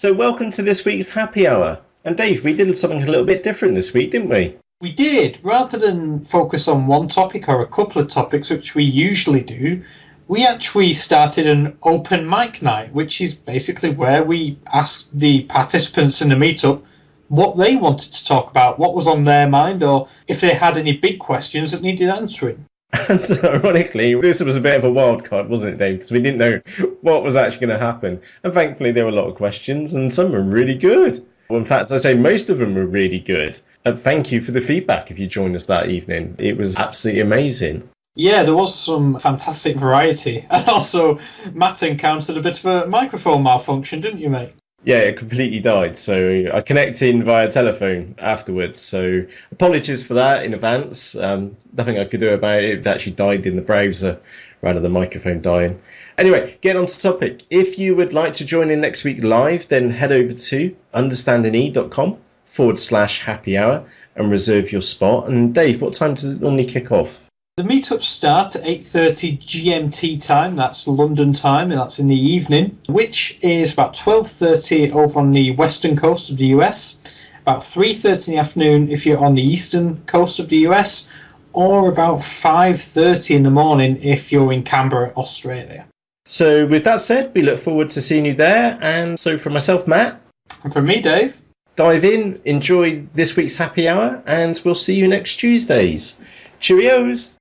So welcome to this week's Happy Hour. And Dave, we did something a little bit different this week, didn't we? We did. Rather than focus on one topic or a couple of topics, which we usually do, we actually started an open mic night, which is basically where we asked the participants in the meetup what they wanted to talk about, what was on their mind, or if they had any big questions that needed answering. And ironically, this was a bit of a wild card, wasn't it, Dave? Because we didn't know what was actually going to happen. And thankfully, there were a lot of questions, and some were really good. Well, in fact, I say most of them were really good. And thank you for the feedback if you joined us that evening. It was absolutely amazing. Yeah, there was some fantastic variety. And also, Matt encountered a bit of a microphone malfunction, didn't you, mate? Yeah, it completely died. So I connected in via telephone afterwards. So apologies for that in advance. Nothing I could do about it. It actually died in the browser rather than the microphone dying. Anyway, getting on to the topic. If you would like to join in next week live, then head over to understandingE.com/happy hour and reserve your spot. And Dave, what time does it normally kick off? The meetups start at 8:30 GMT time, that's London time, and that's in the evening, which is about 12:30 over on the western coast of the US, about 3:30 in the afternoon if you're on the eastern coast of the US, or about 5:30 in the morning if you're in Canberra, Australia. So with that said, we look forward to seeing you there. And so from myself, Matt. And from me, Dave. Dive in, enjoy this week's happy hour, and we'll see you next Tuesdays. Cheerios!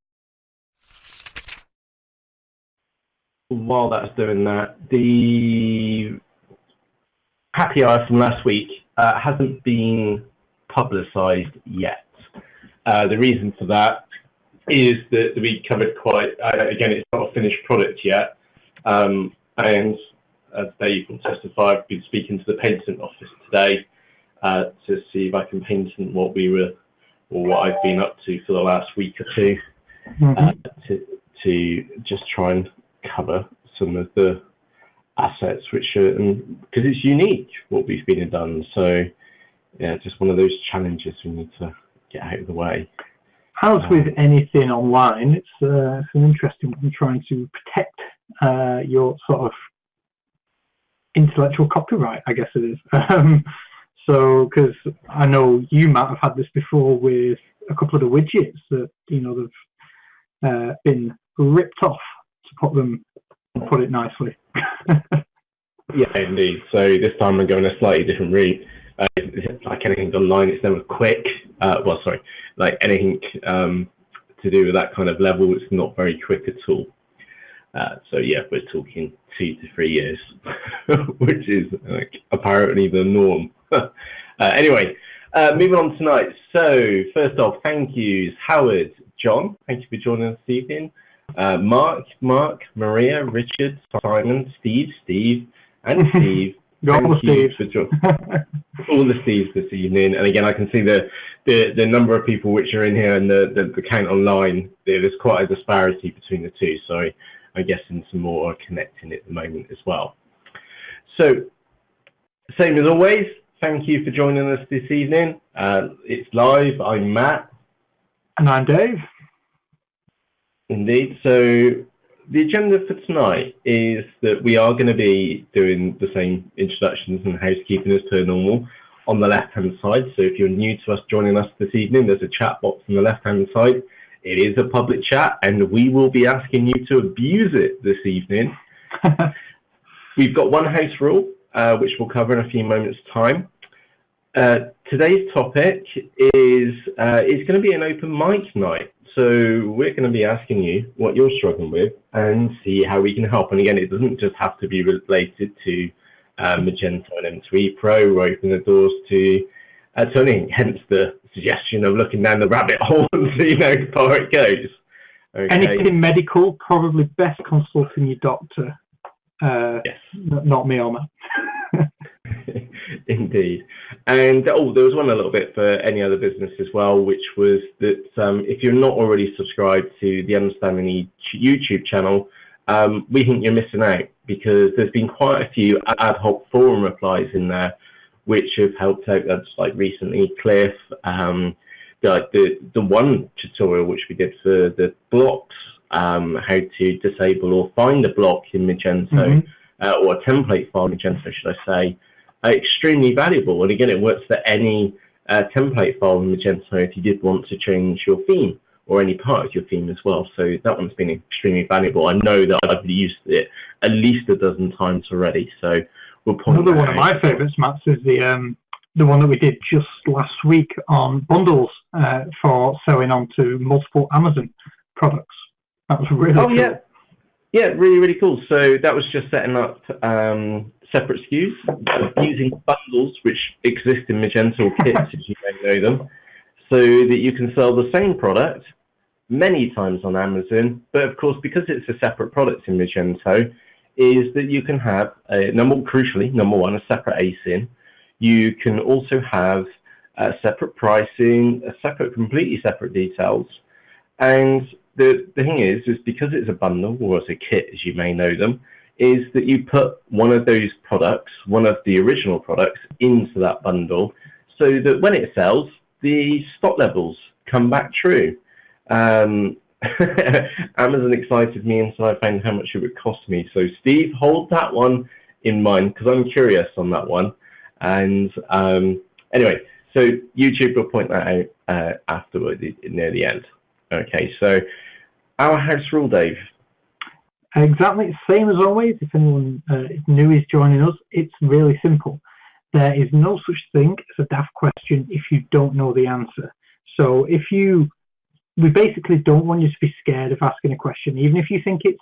While that's doing that, the happy hour from last week hasn't been publicised yet. The reason for that is that we covered quite, again, it's not a finished product yet, and as Dave will testify, I've been speaking to the patent office today to see if I can patent what I've been up to for the last week or two, to just try and cover some of the assets which are, because it's unique what we've been and done. So yeah, just one of those challenges we need to get out of the way. As with anything online, it's an interesting one, trying to protect your sort of intellectual copyright, I guess it is. So, because I know you might have had this before with a couple of the widgets that, they've been ripped off, to put it nicely. Yeah, indeed. So this time we're going a slightly different route. Like anything online, it's never quick. Like anything to do with that kind of level, it's not very quick at all. So yeah, we're talking 2 to 3 years, which is apparently the norm. Anyway, moving on tonight. So first off, thank yous, Howard, John. Thank you for joining us this evening. Mark, Maria, Richard, Simon, Steve, and Steve. Thank you for joining all the Steves this evening. And again, I can see the number of people which are in here and the count online. There's quite a disparity between the two. So I'm guessing some more are connecting at the moment as well. So same as always, thank you for joining us this evening. It's live. I'm Matt. And I'm Dave. Indeed. So the agenda for tonight is that we are going to be doing the same introductions and housekeeping as per normal on the left-hand side. So if you're new to us joining us this evening, there's a chat box on the left-hand side. It is a public chat, and we will be asking you to abuse it this evening. We've got one house rule, which we'll cover in a few moments' time. Today's topic is it's going to be an open mic night. So we're going to be asking you what you're struggling with and see how we can help. And again, it doesn't just have to be related to Magento and M2E Pro. We're opening the doors to anything, hence the suggestion of looking down the rabbit hole and see how far it goes. Okay. Anything medical, probably best consulting your doctor. Yes. Not me on that. Indeed. And there was one a little bit for any other business as well, which was that if you're not already subscribed to the UnderstandingE YouTube channel, we think you're missing out, because there's been quite a few ad hoc forum replies in there which have helped out. That's like recently Cliff, the one tutorial which we did for the blocks, how to disable or find a block in Magento, or a template file in Magento, should I say. extremely valuable. And again, it works for any template file in Magento if you did want to change your theme or any part of your theme as well. So that one's been extremely valuable. I know that I've used it at least a dozen times already. So we'll point another one of my favourites, Matt, is the one that we did just last week on bundles for selling onto multiple Amazon products. That was really cool. Yeah, really cool. So that was just setting up separate SKUs using bundles which exist in Magento kits, as you may know them, so that you can sell the same product many times on Amazon. But of course, because it's a separate product in Magento, is that you can have number one, a separate ASIN. You can also have separate pricing, completely separate details. And the thing is because it's a bundle, or as a kit, as you may know them, is that you put one of those products, one of the original products, into that bundle, so that when it sells, the stock levels come back true. Amazon excited me until I found how much it would cost me. So Steve, hold that one in mind, because I'm curious on that one. And anyway, so YouTube will point that out afterward, near the end. Okay, so our house rule, Dave. Exactly, same as always. If anyone new is joining us, it's really simple. There is no such thing as a daft question if you don't know the answer. So we basically don't want you to be scared of asking a question, even if you think it's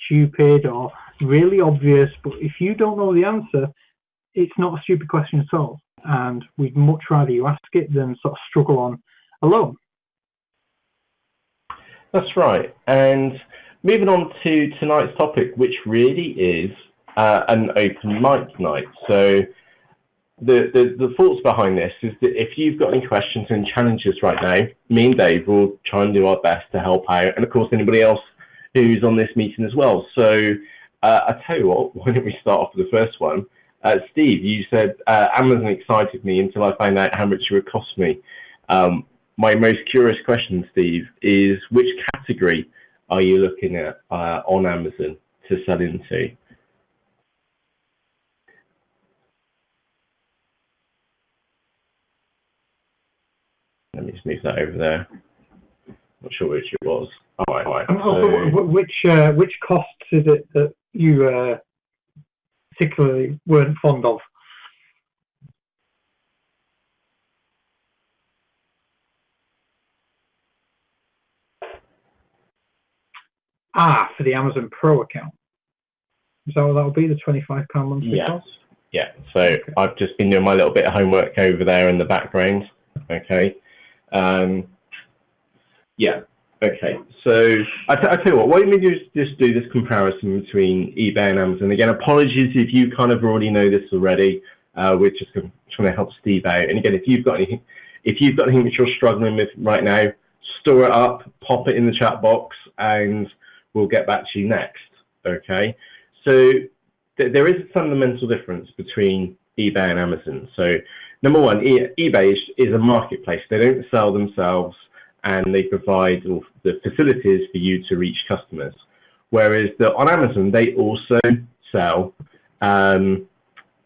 stupid or really obvious. But if you don't know the answer, it's not a stupid question at all. And we'd much rather you ask it than sort of struggle on alone. That's right. And moving on to tonight's topic, which really is an open mic night. So the thoughts behind this is that if you've got any questions and challenges right now, me and Dave will try and do our best to help out, and of course anybody else who's on this meeting as well. So I tell you what, why don't we start off with the first one? Steve, you said Amazon excited me until I found out how much it would cost me. My most curious question, Steve, is which category are you looking at on Amazon to sell into? Let me just move that over there. Not sure which it was. All right. And also, which costs is it that you particularly weren't fond of? For the Amazon Pro account. Is that what that'll be, the £25 monthly cost? Yeah, so I've just been doing my little bit of homework over there in the background. Okay. Yeah, okay. So I tell you what, why don't we just do this comparison between eBay and Amazon? Again, apologies if you kind of already know this already. We're just trying to help Steve out. And again, if you've got anything that you're struggling with right now, store it up, pop it in the chat box, and we'll get back to you next. Okay. So there is a fundamental difference between eBay and Amazon. So number one, eBay is a marketplace. They don't sell themselves, and they provide the facilities for you to reach customers. Whereas on Amazon, they also sell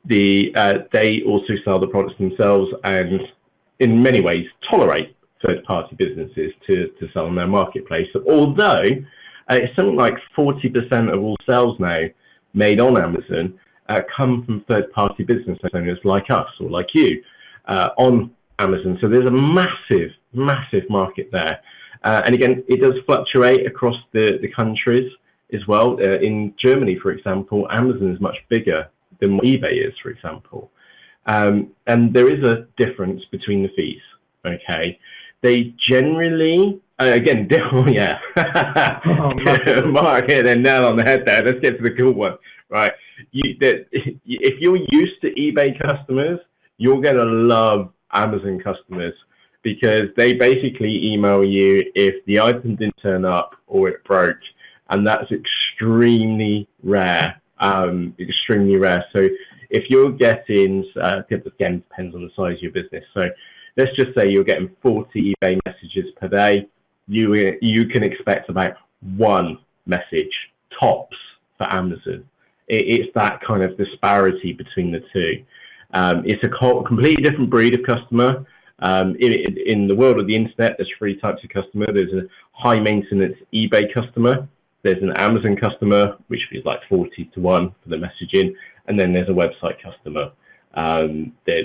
they also sell the products themselves, and in many ways tolerate third-party businesses to sell on their marketplace. Although it's something like 40% of all sales now made on Amazon come from third-party business owners like us or like you on Amazon. So there's a massive market there. And again, it does fluctuate across the countries as well. In Germany, for example, Amazon is much bigger than what eBay is, for example. And there is a difference between the fees, okay? They generally, again, yeah. Mark hit a nail on the head there. Let's get to the cool one, right? If you're used to eBay customers, you're going to love Amazon customers, because they basically email you if the item didn't turn up or it broke, and that's extremely rare. Extremely rare. So if you're getting, again, depends on the size of your business. So let's just say you're getting 40 eBay messages per day. You can expect about one message tops for Amazon. It's that kind of disparity between the two. It's a completely different breed of customer. In the world of the internet, there's three types of customer. There's a high maintenance eBay customer. There's an Amazon customer, which is like 40-1 for the messaging. And then there's a website customer,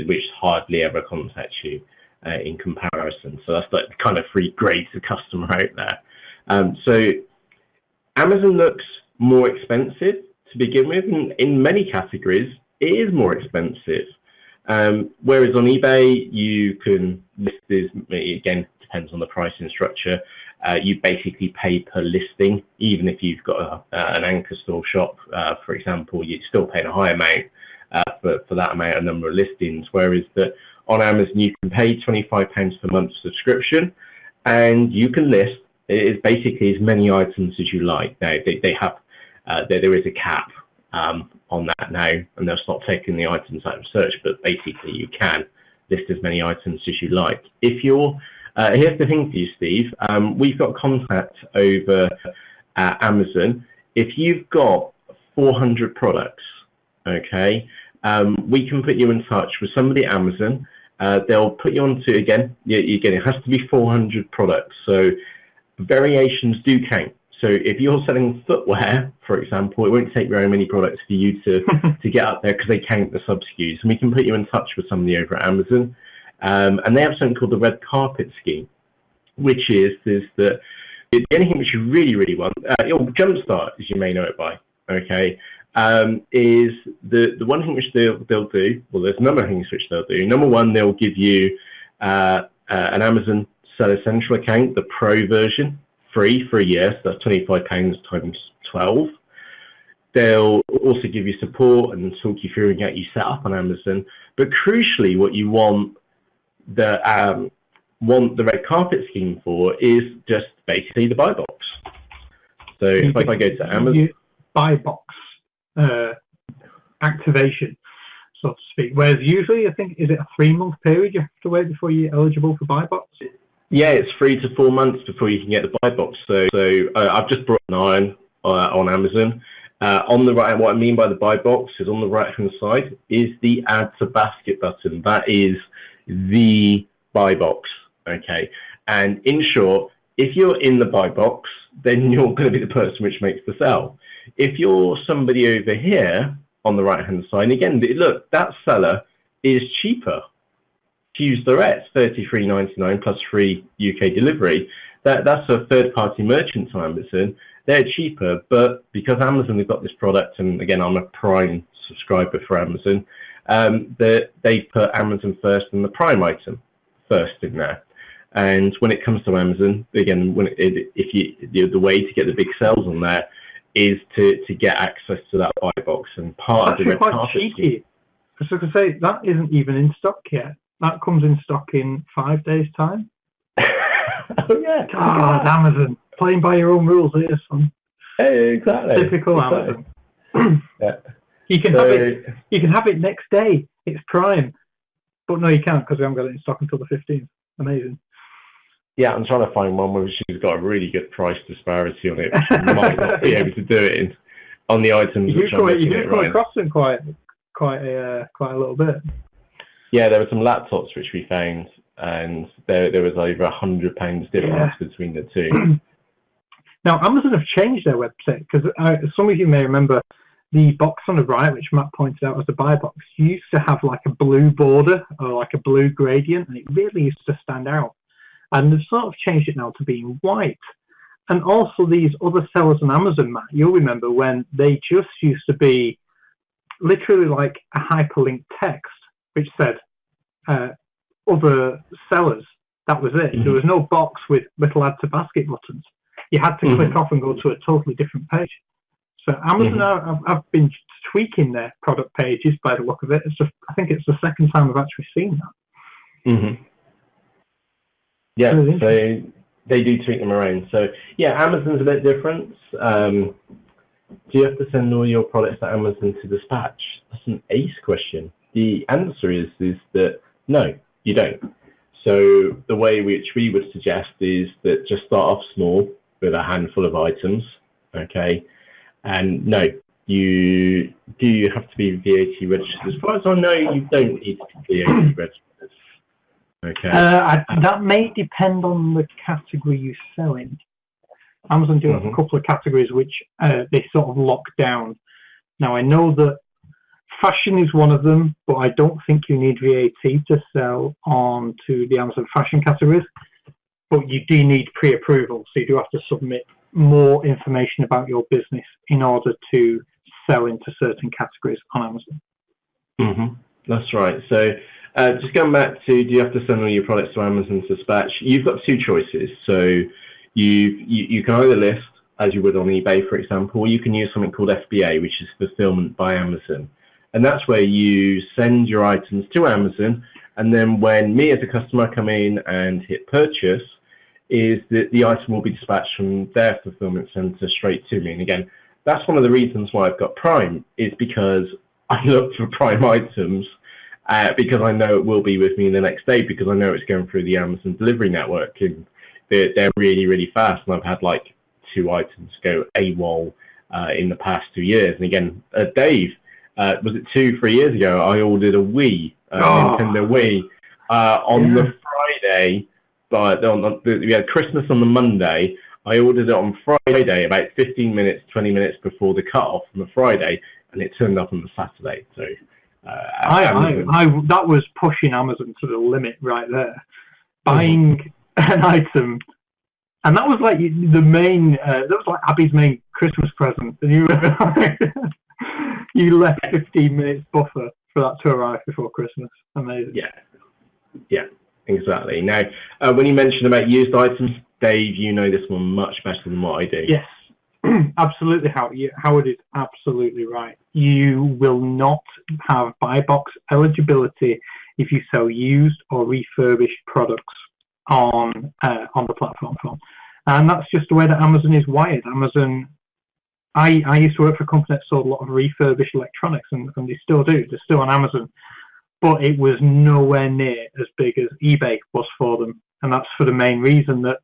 which hardly ever contacts you in comparison. So that's like kind of three grades of customer out there. So Amazon looks more expensive to begin with. And in many categories, it is more expensive. Whereas on eBay, you can list this, again, depends on the pricing structure. You basically pay per listing. Even if you've got an anchor store shop, for example, you're still paying a high amount for that amount of number of listings. Whereas that on Amazon, you can pay £25 per month subscription, and you can list basically as many items as you like. Now they have there is a cap on that now, and they'll stop taking the items out of search, but basically you can list as many items as you like. If you're here's the thing for you, Steve. We've got contact over Amazon. If you've got 400 products, okay, we can put you in touch with somebody at Amazon. They'll put you onto, again, it has to be 400 products, so variations do count. So if you're selling footwear, for example, it won't take very many products for you to get up there because they count the sub-SKUs. And we can put you in touch with somebody over at Amazon. And they have something called the red carpet scheme, which is that anything which you really, really want, Jumpstart, as you may know it by, okay, is the one thing which they'll do, well, there's a number of things which they'll do. Number one, they'll give you an Amazon Seller Central account, the Pro version, free for a year, so that's £25 times 12. They'll also give you support and talk you through and get you set up on Amazon. But crucially, what you want the red carpet scheme for is just basically the buy box. So if I go to Amazon, buy box activation, so to speak. Whereas usually, I think, is it a 3-month period you have to wait before you're eligible for buy box? Yeah, it's 3 to 4 months before you can get the buy box. So I've just brought an iron on Amazon. On the right, what I mean by the buy box is on the right-hand side is the add to basket button. That is the buy box, okay? And in short, if you're in the buy box, then you're going to be the person which makes the sale. If you're somebody over here on the right-hand side, and again, look, that seller is cheaper. To use direct, $33.99 plus free UK delivery. That's a third-party merchant on Amazon. They're cheaper, but because Amazon have got this product, and again, I'm a Prime subscriber for Amazon, they put Amazon first and the Prime item first in there. And when it comes to Amazon, again, the way to get the big sales on there is to get access to that buy box, and part of the red carpet scheme. Because I could say that isn't even in stock yet. That comes in stock in 5 days' time. Oh yeah. God, Amazon. Playing by your own rules here, son. Hey, exactly. Typical exactly. Amazon. Yeah. You can have it next day. It's Prime. But no, you can't, because we haven't got it in stock until the 15th. Amazing. Yeah, I'm trying to find one where she's got a really good price disparity on it. She might not be able to do it on the items. You do come across them quite a little bit. Yeah, there were some laptops which we found, and there was over £100 difference between the two. Now, Amazon have changed their website, because some of you may remember the box on the right, which Matt pointed out as the buy box, used to have like a blue border or like a blue gradient, and it really used to stand out. And they've sort of changed it now to being white. And also these other sellers on Amazon, Matt, you'll remember when they just used to be literally like a hyperlinked text, which said other sellers. That was it. Mm-hmm. There was no box with little add to basket buttons. You had to click off and go to a totally different page. So Amazon have been tweaking their product pages by the look of it. I think it's the second time I've actually seen that. Yeah, so they do tweak them around. So yeah, Amazon's a bit different. Do you have to send all your products to Amazon to dispatch? That's an ace question. The answer is that no, you don't. So the way which we would suggest is that just start off small with a handful of items, okay? And no, you do you have to be VAT registered? As far as I know, you don't need to be VAT registered. Okay. That may depend on the category you sell in. Amazon do have a couple of categories which they sort of lock down. Now, I know that fashion is one of them, but I don't think you need VAT to sell on to the Amazon fashion categories. But you do need pre-approval, so you do have to submit more information about your business in order to sell into certain categories on Amazon. That's right. So just going back to, do you have to send all your products to Amazon Dispatch? You've got two choices. So you can either list, as you would on eBay, for example, or you can use something called FBA, which is Fulfillment by Amazon. And that's where you send your items to Amazon, and then when me as a customer come in and hit purchase, is that the item will be dispatched from their fulfillment center straight to me. And again, that's one of the reasons why I've got Prime, is because I look for Prime items because I know it will be with me the next day, because I know it's going through the Amazon delivery network, and they're really, really fast. And I've had like 2 items go AWOL in the past 2 years. And again, Dave, was it 2-3 years ago, I ordered a Wii, Nintendo Wii, on the Friday. But we had Christmas on the Monday. I ordered it on Friday, about 15 minutes, 20 minutes before the cut-off on the Friday, and it turned up on the Saturday. So that was pushing Amazon to the limit right there. Buying an item, and that was like the main, that was like Abby's main Christmas present. And you left 15 minutes buffer for that to arrive before Christmas. Amazing. Yeah. Exactly. Now, when you mentioned about used items, Dave, you know this one much better than what I do. Yes, absolutely. Howard is absolutely right. You will not have buy box eligibility if you sell used or refurbished products on the platform form, and that's just the way that Amazon is wired. Amazon. I used to work for a company that sold a lot of refurbished electronics, and they still do. They're still on Amazon. But it was nowhere near as big as eBay was for them. And that's for the main reason that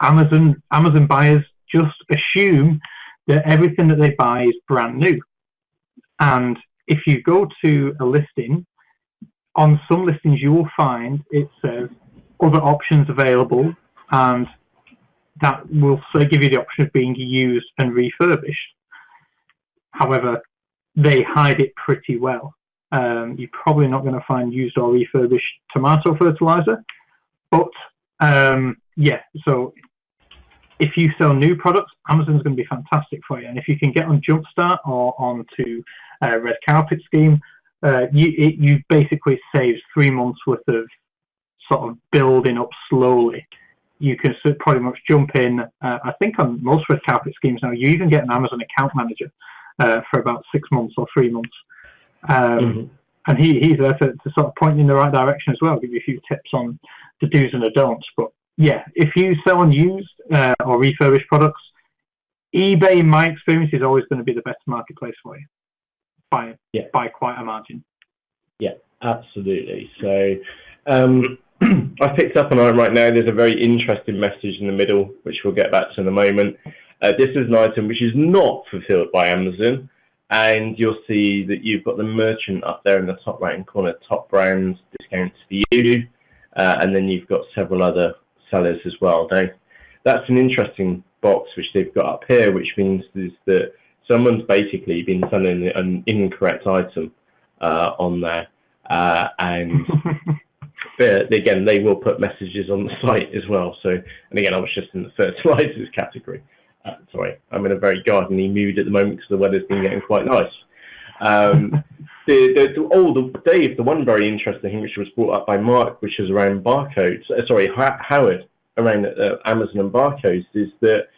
Amazon buyers just assume that everything that they buy is brand new. And if you go to a listing, on some listings you will find it says other options available, and that will give you the option of being used and refurbished. However, they hide it pretty well. You're probably not going to find used or refurbished tomato fertilizer, but so if you sell new products, Amazon's going to be fantastic for you. And if you can get on Jumpstart or onto Red Carpet Scheme, you basically saves 3 months worth of sort of building up slowly. You can pretty much jump in. I think on most Red Carpet Schemes now, you even get an Amazon account manager for about 6 months or 3 months. And he's there to sort of point you in the right direction as well, give you a few tips on the do's and the don'ts. But yeah, if you sell on used or refurbished products, eBay, in my experience, is always going to be the best marketplace for you by quite a margin. Yeah, absolutely. So I picked up on it right now. There's a very interesting message in the middle, which we'll get back to in a moment. This is an item which is not fulfilled by Amazon. And you'll see that you've got the merchant up there in the top right-hand corner, top brands, discounts for you, and then you've got several other sellers as well. Now, that's an interesting box which they've got up here, which means is that someone's basically been selling an incorrect item on there, and again, they will put messages on the site as well. So, and again, I was just in the fertilizers category. Sorry, I'm in a very gardening mood at the moment because the weather's been getting quite nice. Dave, the one very interesting thing which was brought up by Mark, which is around barcodes, Howard, around Amazon and barcodes, is that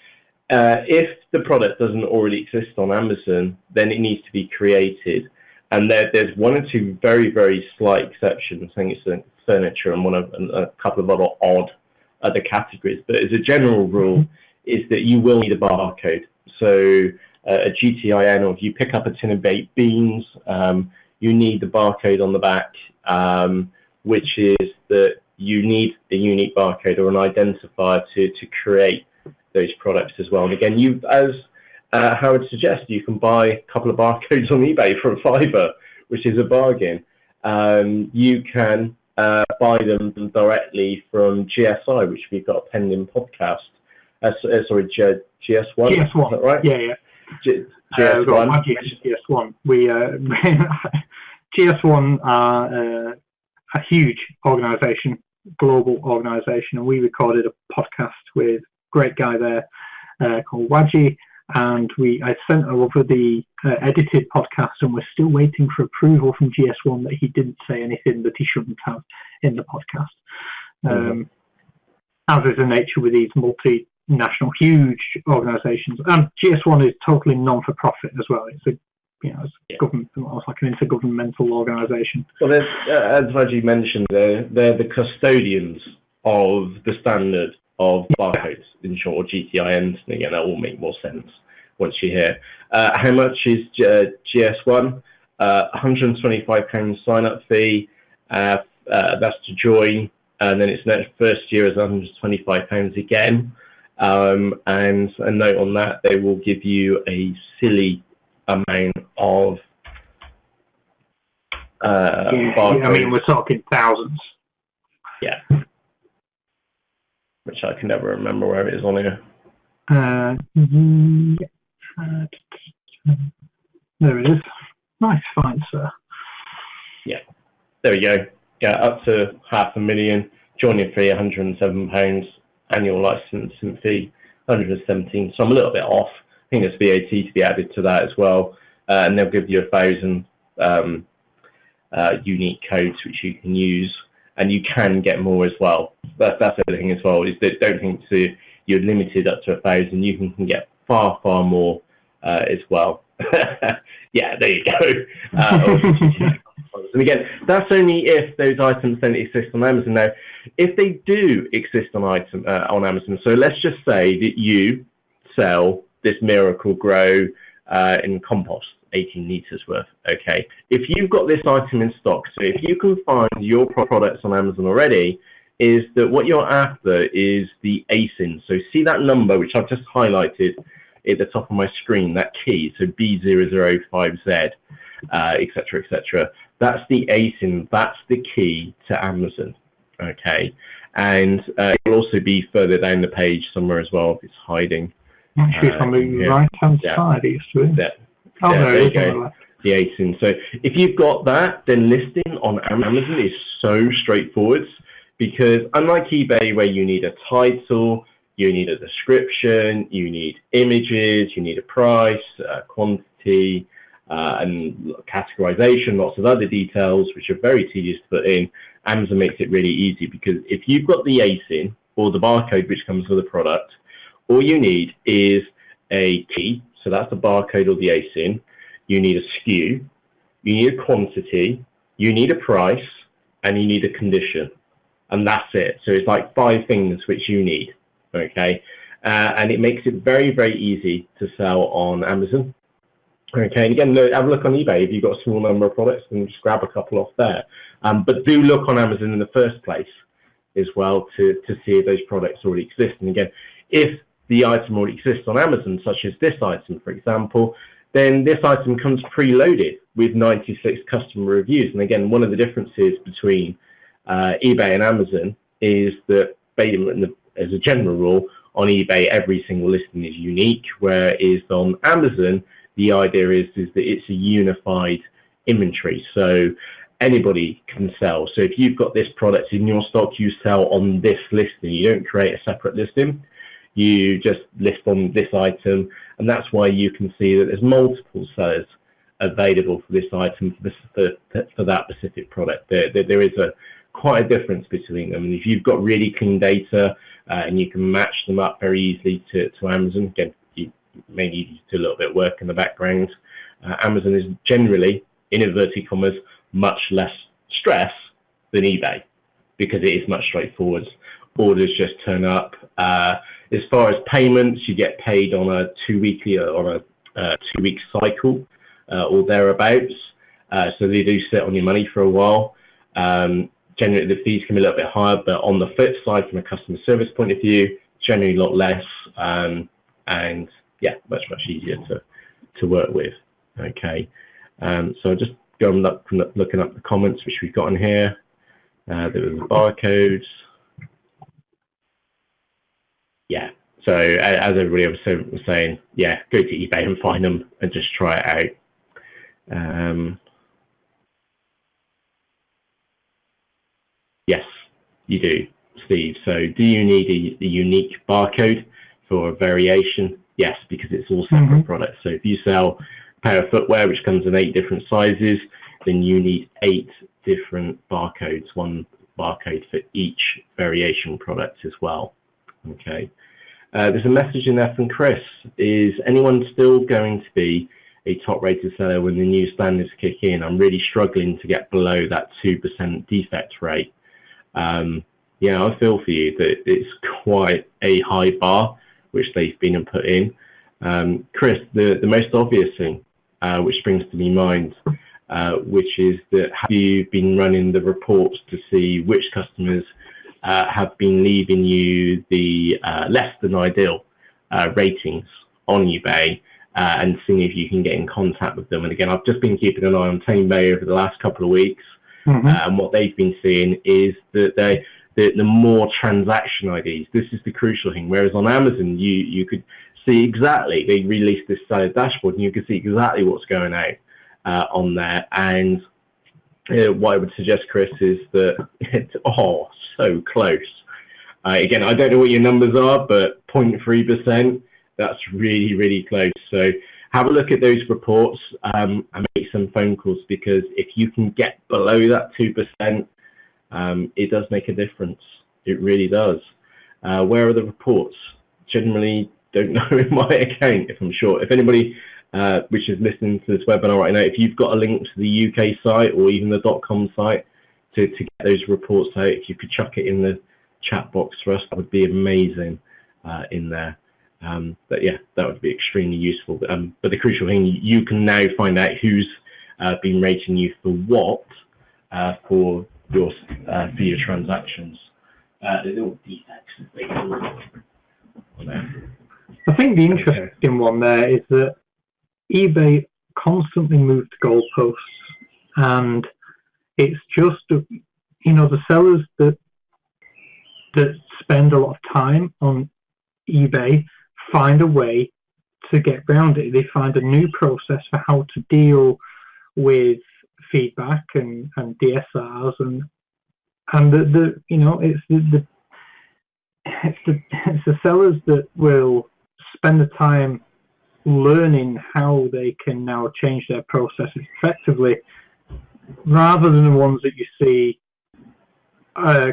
if the product doesn't already exist on Amazon, then it needs to be created. And there's 1 or 2 very, very slight exceptions. I think it's furniture and a couple of other odd other categories. But as a general rule, is that you will need a barcode. So a GTIN, or if you pick up a tin of baked beans, you need the barcode on the back, which is that you need a unique barcode or an identifier to create those products as well. And again, as how I would suggest you can buy a couple of barcodes on eBay for $5, which is a bargain. You can buy them directly from GSI, which we've got a pending podcast. Sorry, GS1. GS1. Is that right? Yeah. GS1. GS1. GS1 are a huge organisation, global organisation, and we recorded a podcast with a great guy there called Wadji, and I sent over the edited podcast, and we're still waiting for approval from GS1 that he didn't say anything that he shouldn't have in the podcast. As is the nature with these multinational, huge organisations. And GS1 is totally non-for-profit as well. It's government, almost like an intergovernmental organisation. Well, as Wadji mentioned, they're the custodians of the standard of barcodes, in short, or GTINs. And again, that will make more sense once you hear. How much is GS1? £125 sign-up fee. That's to join, and then its next first year is £125 again. And a note on that, they will give you a silly amount of barcodes. I mean, we're talking thousands. Yeah. Which I can never remember where it is on here. There it is. Nice find, sir. Yeah, there we go. Yeah, up to £500,000. Joining fee £107. Annual licensing fee £117. So I'm a little bit off. I think there's VAT to be added to that as well, and they'll give you 1,000 unique codes which you can use. And you can get more as well. That's everything as well. Is that don't think you're limited up to 1,000. You can get far more as well. Yeah, there you go. And again, that's only if those items don't exist on Amazon. Now, if they do exist on Amazon, so let's just say that you sell this Miracle Grow in compost, 18 litres worth. Okay, if you've got this item in stock, so if you can find your products on Amazon already, is that what you're after is the ASIN. So see that number which I've just highlighted at the top of my screen, that key, so B005Z, etc., etc. That's the ASIN. That's the key to Amazon. Okay, and it will also be further down the page somewhere as well if it's hiding. Actually, from the right-hand side, it used to be. There you go. The ASIN. So if you've got that, then listing on Amazon is so straightforward, because unlike eBay where you need a title, you need a description, you need images, you need a price, quantity, and categorization, lots of other details which are very tedious to put in. Amazon makes it really easy, because if you've got the ASIN or the barcode which comes with the product, all you need is a key, so that's the barcode or the ASIN. You need a SKU, you need a quantity, you need a price, and you need a condition, and that's it. So it's like 5 things which you need, okay? And it makes it very easy to sell on Amazon. Okay, and again, have a look on eBay if you've got a small number of products, and just grab a couple off there. But do look on Amazon in the first place as well to see if those products already exist. And again, if the item already exists on Amazon, such as this item, for example, then this item comes preloaded with 96 customer reviews. And again, one of the differences between eBay and Amazon is that, as a general rule, on eBay, every single listing is unique, whereas on Amazon, the idea is that it's a unified inventory. So anybody can sell. So if you've got this product in your stock, you sell on this listing. You don't create a separate listing. You just list on this item, and that's why you can see that there's multiple sellers available for this item, for that specific product. There is quite a difference between them. And if you've got really clean data and you can match them up very easily to Amazon, again, you may need to do a little bit of work in the background. Amazon is generally, in inverted commas, much less stress than eBay, because it is much straightforward. Orders just turn up. As far as payments, you get paid on a 2-week cycle or thereabouts. So they do sit on your money for a while. Generally, the fees can be a little bit higher, but on the flip side, from a customer service point of view, generally a lot less. And yeah, much easier to work with. Okay, so I'll just go and looking up the comments which we've got in here. There was the barcodes. Yeah, so as everybody was saying, yeah, go to eBay and find them and just try it out. Yes, you do, Steve. So do you need a unique barcode for a variation? Yes, because it's all separate products. So if you sell a pair of footwear which comes in 8 different sizes, then you need 8 different barcodes, one barcode for each variation product as well. Okay. There's a message in there from Chris. Is anyone still going to be a top-rated seller when the new standards kick in? I'm really struggling to get below that 2% defect rate. Yeah, I feel for you that it's quite a high bar which they've been put in. Chris, the most obvious thing which springs to my mind, which is that have you been running the reports to see which customers have been leaving you the less than ideal ratings on eBay, and seeing if you can get in contact with them? And again, I've just been keeping an eye on TameBay over the last couple of weeks, and what they've been seeing is that the more transaction IDs, this is the crucial thing, whereas on Amazon you could see exactly, they released this seller dashboard and you could see exactly what's going out on there. And what I would suggest, Chris, is that it's so close. Again, I don't know what your numbers are, but 0.3%, that's really close. So have a look at those reports and make some phone calls, because if you can get below that 2%, it does make a difference. It really does. Where are the reports? Generally don't know in my account, if I'm sure. If anybody which is listening to this webinar right now, if you've got a link to the UK site or even the .com site to get those reports out, if you could chuck it in the chat box for us, that would be amazing in there. But yeah, that would be extremely useful. But the crucial thing, you can now find out who's been rating you for what for your transactions. The little defects on there. I think the interesting one there is that eBay constantly moves goalposts, and it's just, you know, the sellers that spend a lot of time on eBay find a way to get around it. They find a new process for how to deal with feedback and DSRs, and the you know, it's the sellers that will spend the time learning how they can now change their processes effectively, rather than the ones that you see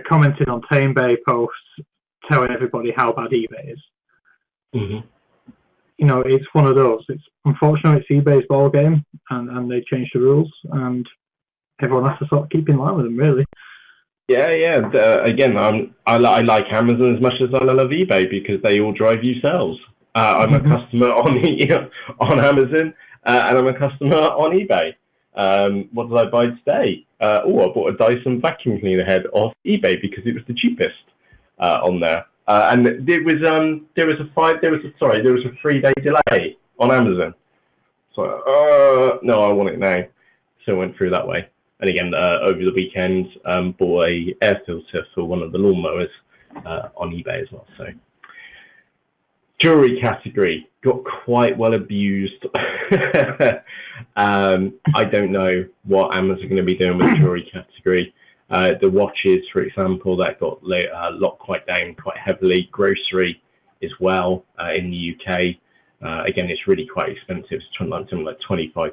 commenting on TameBay posts telling everybody how bad eBay is. You know, it's one of those. It's unfortunately it's eBay's ball game, and they change the rules, and everyone has to sort of keep in line with them, really. Yeah. Again, I like Amazon as much as I love eBay, because they all drive you sales. I'm a customer on Amazon, and I'm a customer on eBay. What did I buy today? I bought a Dyson vacuum cleaner head off eBay because it was the cheapest on there. And there was a 3-day delay on Amazon. So no, I want it now. So I went through that way. And again, over the weekend, bought a air filter for one of the lawnmowers on eBay as well. So jewelry category got quite well abused. I don't know what Amazon are going to be doing with the jewelry category. The watches, for example, that got locked quite down quite heavily. Grocery as well in the UK. Again, it's really quite expensive. It's something like 25%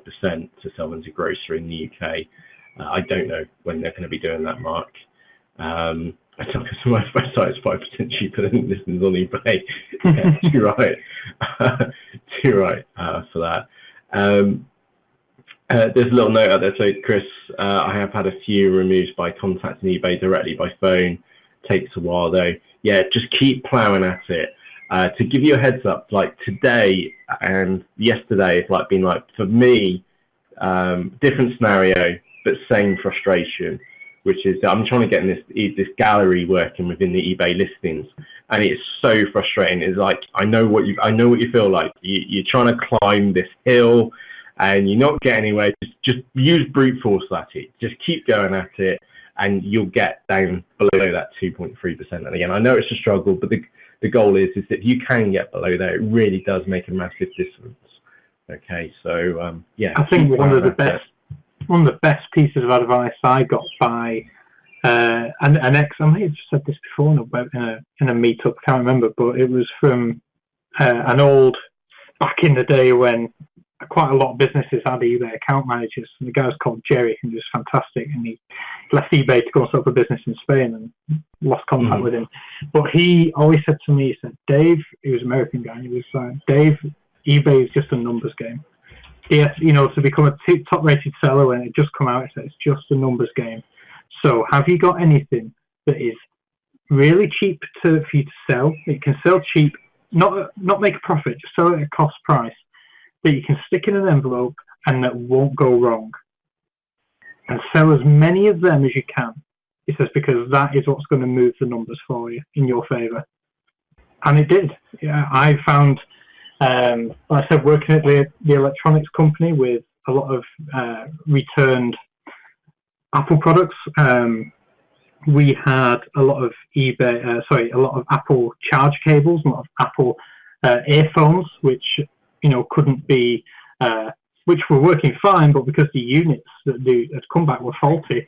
to sell into grocery in the UK. I don't know when they're going to be doing that, Mark. I think my website is 5% cheaper than this is on eBay. Yeah, too right. Too right for that. There's a little note out there. So, Chris, I have had a few removed by contacting eBay directly by phone. Takes a while though. Yeah, just keep plowing at it. To give you a heads up, like today and yesterday, it's like been like, for me, different scenario, but same frustration. which is that I'm trying to get this gallery working within the eBay listings, and it's so frustrating. It's like I know what you feel like. You're trying to climb this hill, and you're not getting anywhere. Just use brute force at it. Just keep going at it, and you'll get down below that 2.3%. And again, I know it's a struggle, but the goal is that if you can get below there, it really does make a massive difference. Okay, so yeah. I think one of the best pieces of advice I got by an ex, I may have said this before in a meetup, I can't remember, but it was from an old, back in the day when quite a lot of businesses had eBay account managers, and the guy was called Jerry, and he was fantastic, and he left eBay to go and set up a business in Spain and lost contact with him. But he always said to me, he said, Dave, he was an American guy, he was like, Dave, eBay is just a numbers game. Yes, to become a top-rated seller when it just come out, it's just a numbers game. So have you got anything that is really cheap for you to sell? It can sell cheap, not make a profit, just sell it at cost price, that you can stick in an envelope and that won't go wrong. And sell as many of them as you can. He says, because that is what's going to move the numbers for you in your favour. And it did. Yeah, I found... like I said, working at the electronics company with a lot of returned Apple products, we had a lot of a lot of Apple charge cables, a lot of Apple earphones, which couldn't be, which were working fine, but because the units that had come back were faulty,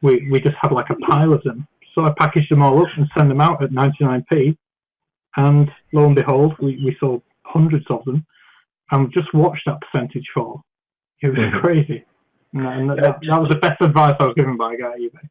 we just had like a pile of them. So I packaged them all up and sent them out at 99p, and lo and behold, we sold hundreds of them, and just watch that percentage fall. It was crazy. And that was the best advice I was given by a guy at eBay.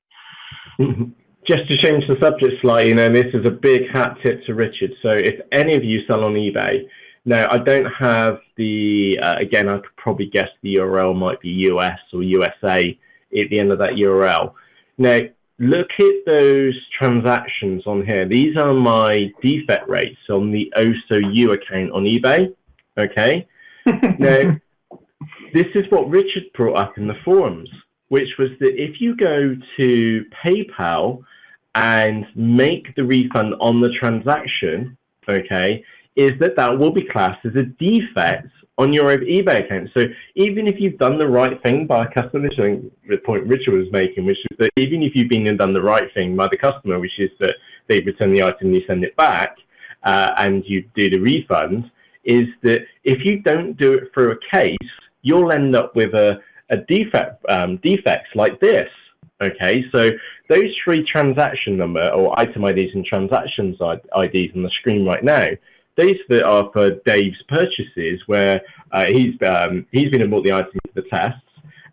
Just to change the subject slightly, this is a big hat tip to Richard. So if any of you sell on eBay, now I don't have again, I could probably guess the URL might be US or USA at the end of that URL. Now, look at those transactions on here. These are my defect rates on the OSOU account on eBay. Okay. Now, this is what Richard brought up in the forums, which was that if you go to PayPal and make the refund on the transaction, okay, is that will be classed as a defect on your eBay account. So even if you've done the right thing by a customer, I think the point Richard was making, which is that even if you've been and done the right thing by the customer, which is that they return the item and you send it back, and you do the refund, is that if you don't do it through a case, you'll end up with a defects like this. Okay, so those three transaction number or item IDs and transactions IDs on the screen right now, these that are for Dave's purchases, where he's been and bought the item for the tests,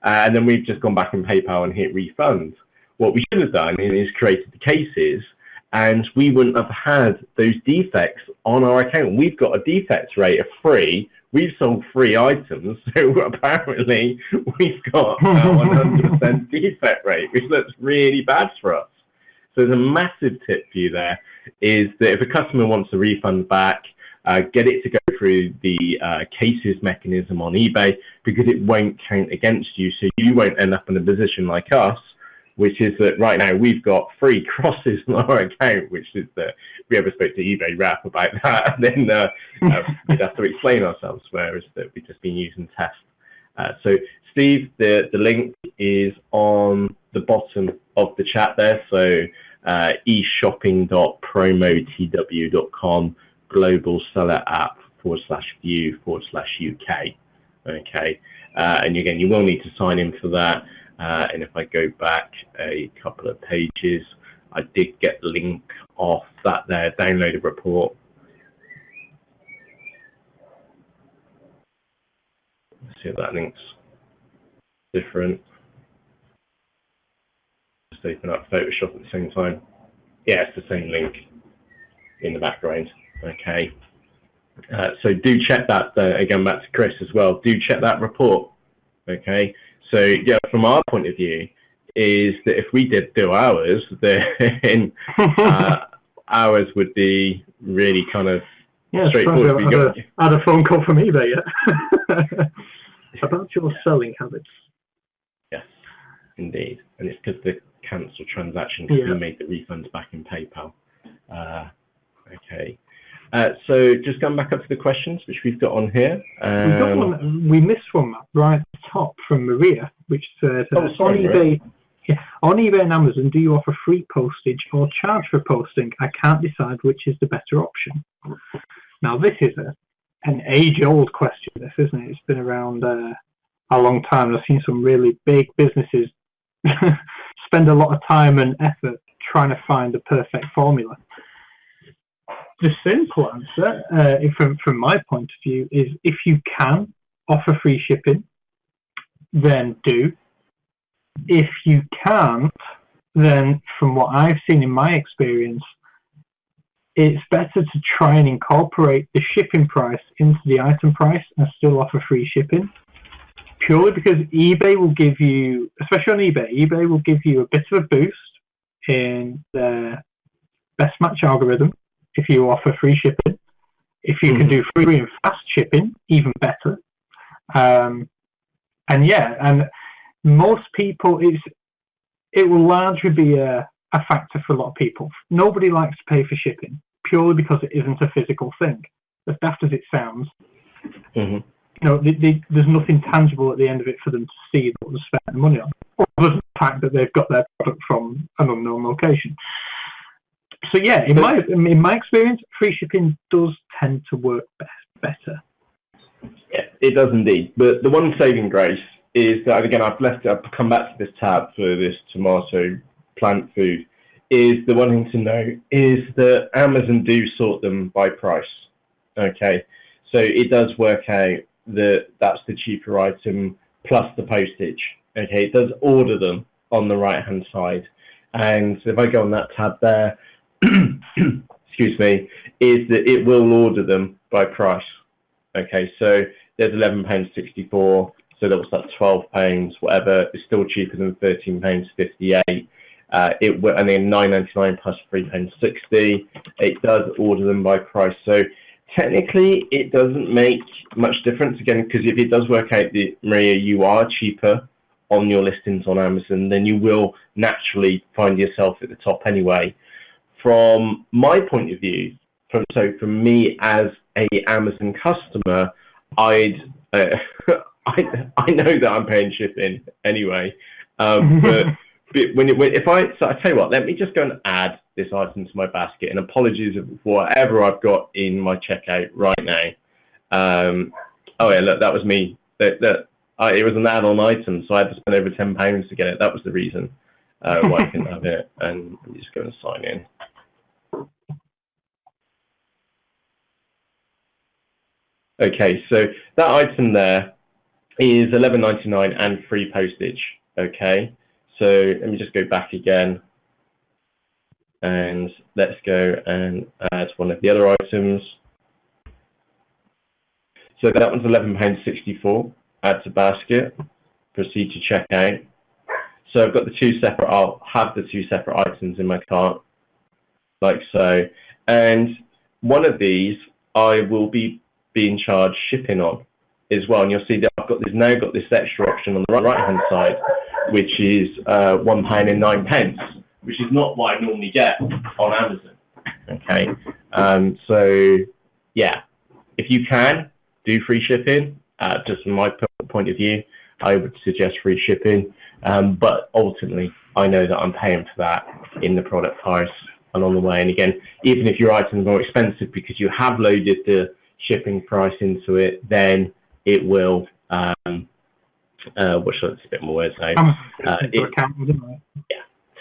and then we've just gone back on PayPal and hit refund. What we should have done is created the cases, and we wouldn't have had those defects on our account. We've got a defects rate of 3. We've sold 3 items, so apparently we've got a 100% defect rate, which looks really bad for us. So there's a massive tip for you there, is that if a customer wants a refund back, get it to go through the cases mechanism on eBay, because it won't count against you, so you won't end up in a position like us, which is that right now we've got 3 crosses on our account, which is that if we ever spoke to eBay rap about that, then we'd have to explain ourselves, whereas that we've just been using test. So Steve, the link is on the bottom of the chat there, so eshopping.promotw.com global seller app /view/UK. Okay, and again, you will need to sign in for that. And if I go back a couple of pages, I did get the link off that there, download a report. Let's see if that link's different. Just open up Photoshop at the same time. Yeah, it's the same link in the background. Okay. So do check that, again, back to Chris as well, do check that report. Okay. So yeah, from our point of view, is that if we did do ours, then ours would be really kind of straightforward. I had a phone call from eBay about your selling habits. Yes, indeed, and it's because the cancel transaction because Yeah. we made the refunds back in PayPal. Okay. So just going back up to the questions which we've got on here. We got one. We missed one right at the top from Maria, which says on eBay. Yeah, on eBay and Amazon, do you offer free postage or charge for posting? I can't decide which is the better option. Now, this is an age-old question, this, isn't it? It's been around a long time. I've seen some really big businesses spend a lot of time and effort trying to find the perfect formula. The simple answer, from my point of view, is if you can offer free shipping, then do. If you can't, then from what I've seen in my experience, it's better to try and incorporate the shipping price into the item price and still offer free shipping. Purely because eBay will give you, especially on eBay will give you a bit of a boost in their best match algorithm if you offer free shipping. If you can do free and fast shipping, even better. And most people, it will largely be a factor for a lot of people. Nobody likes to pay for shipping purely because it isn't a physical thing. As daft as it sounds, there's nothing tangible at the end of it for them to see that they've spent the money on, other than the fact that they've got their product from an unknown location. So yeah, in my experience, free shipping does tend to work better. Yeah, it does indeed. But the one saving grace is that, again, I've come back to this tab for this tomato plant food, is the one thing to know is that Amazon do sort them by price. Okay, so it does work out that that's the cheaper item plus the postage. Okay, it does order them on the right hand side, and if I go on that tab there, excuse me, is that it will order them by price. Okay, so there's £11.64. So that was like £12, whatever. It's still cheaper than £13.58. And then £9.99 plus £3.60. It does order them by price. So technically, it doesn't make much difference again, because if it does work out that, Maria, you are cheaper on your listings on Amazon, then you will naturally find yourself at the top anyway. From my point of view, from me as a Amazon customer, I know that I'm paying shipping anyway, but I tell you what, let me just go and add this item to my basket. And apologies for whatever I've got in my checkout right now. Oh yeah, look, that was me. It was an add-on item, so I had to spend over £10 to get it. That was the reason why I couldn't have it. And I'm just going to sign in. Okay, so that item there is $11.99 and free postage. Okay, so let me just go back again, and let's go and add one of the other items. So that one's £11.64. Add to basket. Proceed to checkout. So I've got I'll have the two separate items in my cart, like so. And one of these I will be being charged shipping on as well. And you'll see that I've now got this extra option on the right-hand side, which is £1.09, which is not what I normally get on Amazon. Okay, so yeah, if you can do free shipping, just from my point of view, I would suggest free shipping. But ultimately, I know that I'm paying for that in the product price along the way. And again, even if your item is more expensive because you have loaded the shipping price into it, then it will what's a bit more words now.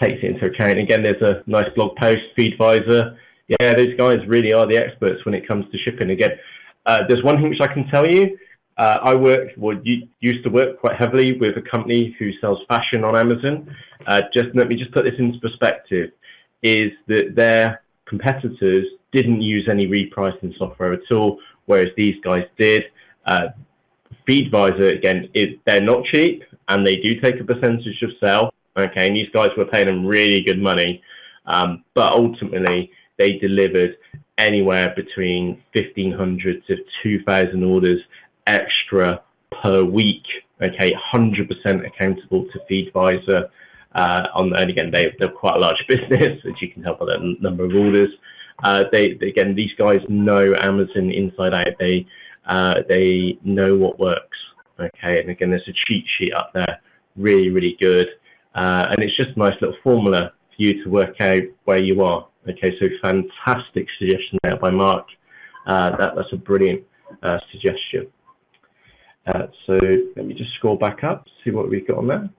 Takes it into account. Again, there's a nice blog post, Feedvisor. Yeah, those guys really are the experts when it comes to shipping. Again, there's one thing which I can tell you. Used to work quite heavily with a company who sells fashion on Amazon. Let me just put this into perspective, is that their competitors didn't use any repricing software at all, whereas these guys did. Feedvisor, again, they're not cheap, and they do take a percentage of sale. Okay, and these guys were paying them really good money, but ultimately they delivered anywhere between 1,500 to 2,000 orders extra per week. Okay, 100% accountable to Feedvisor. And again, they're quite a large business, as you can tell by the number of orders. Again, these guys know Amazon inside out. They know what works. Okay, and again, there's a cheat sheet up there, really, really good. And it's just a nice little formula for you to work out where you are. Okay, so fantastic suggestion there by Mark. That's a brilliant suggestion. So let me just scroll back up, see what we've got on there.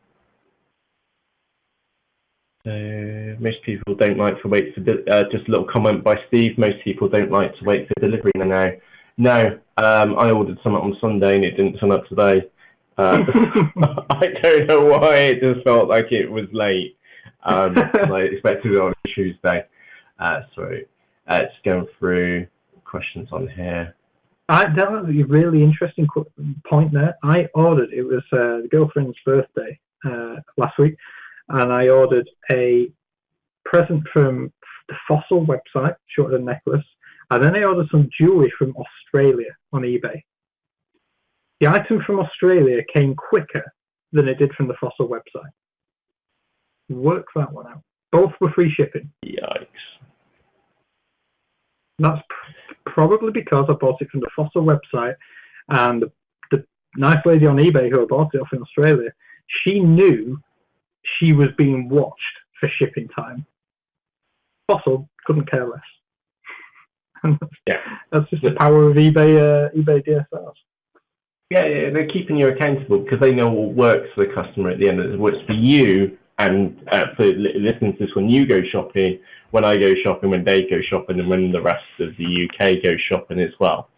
So most people don't like to wait for just a little comment by Steve. Most people don't like to wait for delivery now. No, I ordered something on Sunday and it didn't turn up today. I don't know why, it just felt like it was late. I expected it on Tuesday. Sorry, just going through questions on here. That was a really interesting point there. I ordered, it was the girlfriend's birthday last week, and I ordered a present from the Fossil website, she ordered a necklace, and then I ordered some jewellery from Australia on eBay. The item from Australia came quicker than it did from the Fossil website. Work that one out. Both were free shipping. Yikes. That's probably because I bought it from the Fossil website, and the nice lady on eBay who I bought it off in Australia, she knew she was being watched for shipping time. Fossil couldn't care less. Yeah, that's just the power of eBay DSRs. Yeah, they're keeping you accountable because they know what works for the customer at the end of it. Works for you, and for listening to this, when you go shopping, when I go shopping, when they go shopping, and when the rest of the UK go shopping as well.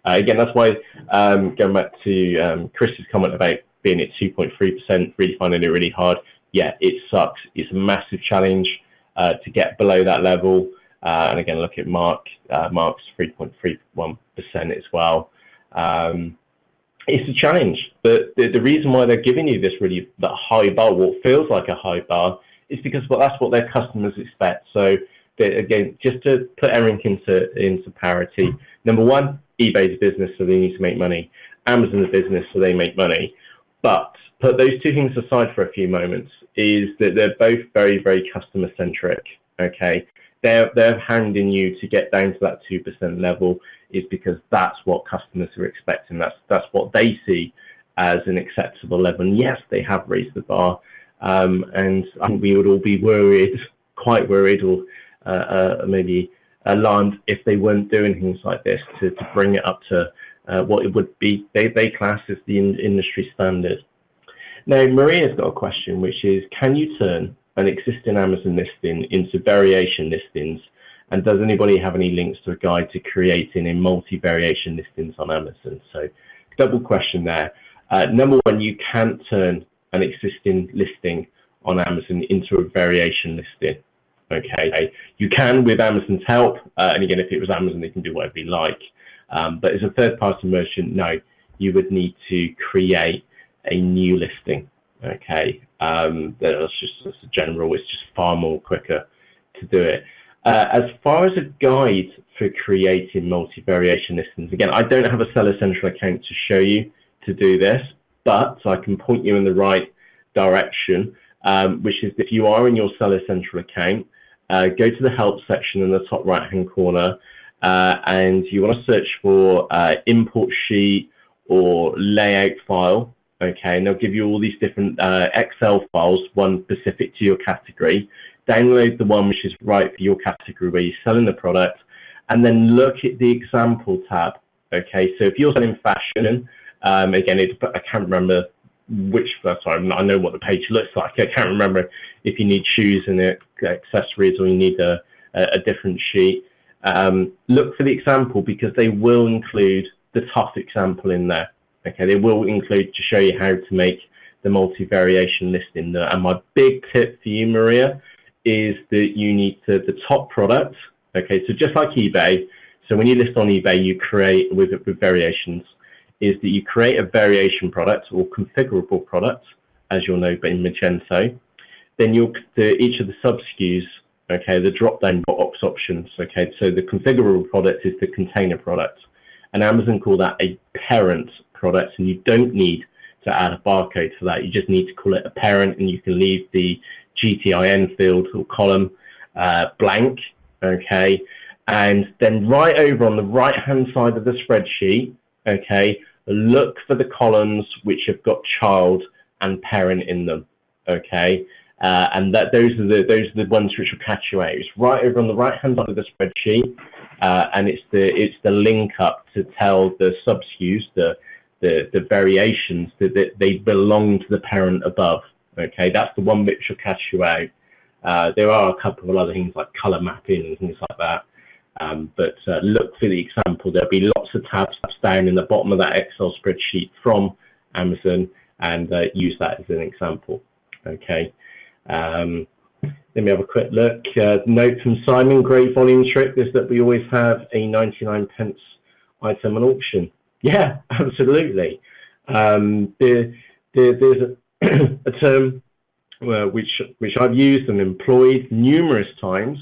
Again, that's why, going back to Chris's comment about being at 2.3%, really finding it really hard. Yeah, it sucks. It's a massive challenge to get below that level. And again, look at Mark's 3.31% as well. It's a challenge, but the reason why they're giving you this that high bar, what feels like a high bar, is because that's what their customers expect. So again, just to put everything into parity. Number one, eBay's a business, so they need to make money. Amazon's a business, so they make money. But put those two things aside for a few moments, is that they're both very, very customer centric. Okay, they're hounding you to get down to that 2% level, is because that's what customers are expecting. That's what they see as an acceptable level. And yes, they have raised the bar, and I think we would all be quite worried, or maybe alarmed if they weren't doing things like this to bring it up to what it would be they class as the industry standard. Now, Maria's got a question, which is, can you turn an existing Amazon listing into variation listings? And does anybody have any links to a guide to creating a multi-variation listings on Amazon? So, double question there. Number one, you can't turn an existing listing on Amazon into a variation listing. Okay, you can with Amazon's help, and again, if it was Amazon, they can do whatever you like. But as a third-party merchant, no, you would need to create a new listing. Okay, that's a general. It's just far more quicker to do it. As far as a guide for creating multi-variation listings, again, I don't have a Seller Central account to show you to do this, but I can point you in the right direction, which is if you are in your Seller Central account, go to the help section in the top right-hand corner, and you want to search for import sheet or layout file. Okay, and they'll give you all these different Excel files, one specific to your category. Download the one which is right for your category where you're selling the product, and then look at the example tab. Okay, so if you're selling fashion, again, I can't remember which, sorry, I know what the page looks like. I can't remember if you need shoes and accessories or you need a different sheet. Look for the example, because they will include the tough example in there. Okay, they will include to show you how to make the multi-variation listing. And my big tip for you, Maria, is that you need the top product. Okay, so just like eBay, so when you list on eBay, you create with variations, is that you create a variation product or configurable product, as you'll know in Magento. Then each of the sub SKUs, okay, the drop-down box options. Okay, so the configurable product is the container product, and Amazon call that a parent product, and you don't need to add a barcode for that. You just need to call it a parent, and you can leave the GTIN field or column blank, okay? And then right over on the right-hand side of the spreadsheet, okay, look for the columns which have got child and parent in them, okay? And those are the ones which will catch you out. It's right over on the right-hand side of the spreadsheet, and it's the link up to tell the sub-SKUs, the variations that they belong to the parent above. Okay, that's the one which will catch you out. There are a couple of other things like color mapping and things like that. But look for the example. There'll be lots of tabs down in the bottom of that Excel spreadsheet from Amazon, and use that as an example. Okay. Let me have a quick look. Note from Simon, great volume trick is that we always have a 99p item on auction. Yeah, absolutely. There's a term which I've used and employed numerous times,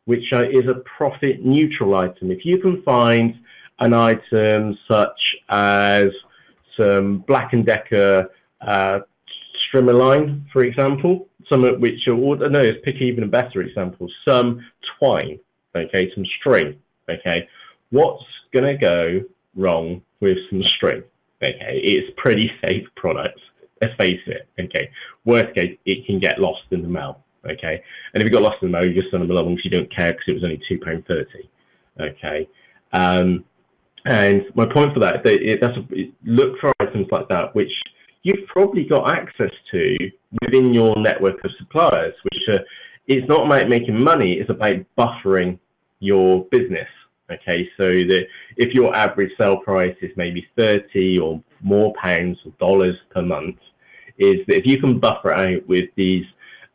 which is a profit neutral item. If you can find an item such as some Black & Decker strimmer line, for example, some of which are, no, let's pick even a better example, some twine, okay, some string, okay. What's going to go wrong with some string? Okay, it's pretty safe products, let's face it, okay. Worst case, it can get lost in the mail, okay. And if it got lost in the mail, you just send them along because you don't care because it was only £2.30, okay. And my point for that, look for items like that, which you've probably got access to within your network of suppliers, which it's not about making money, it's about buffering your business. Okay, so that if your average sale price is maybe 30 or more pounds or dollars per month, is that if you can buffer out with these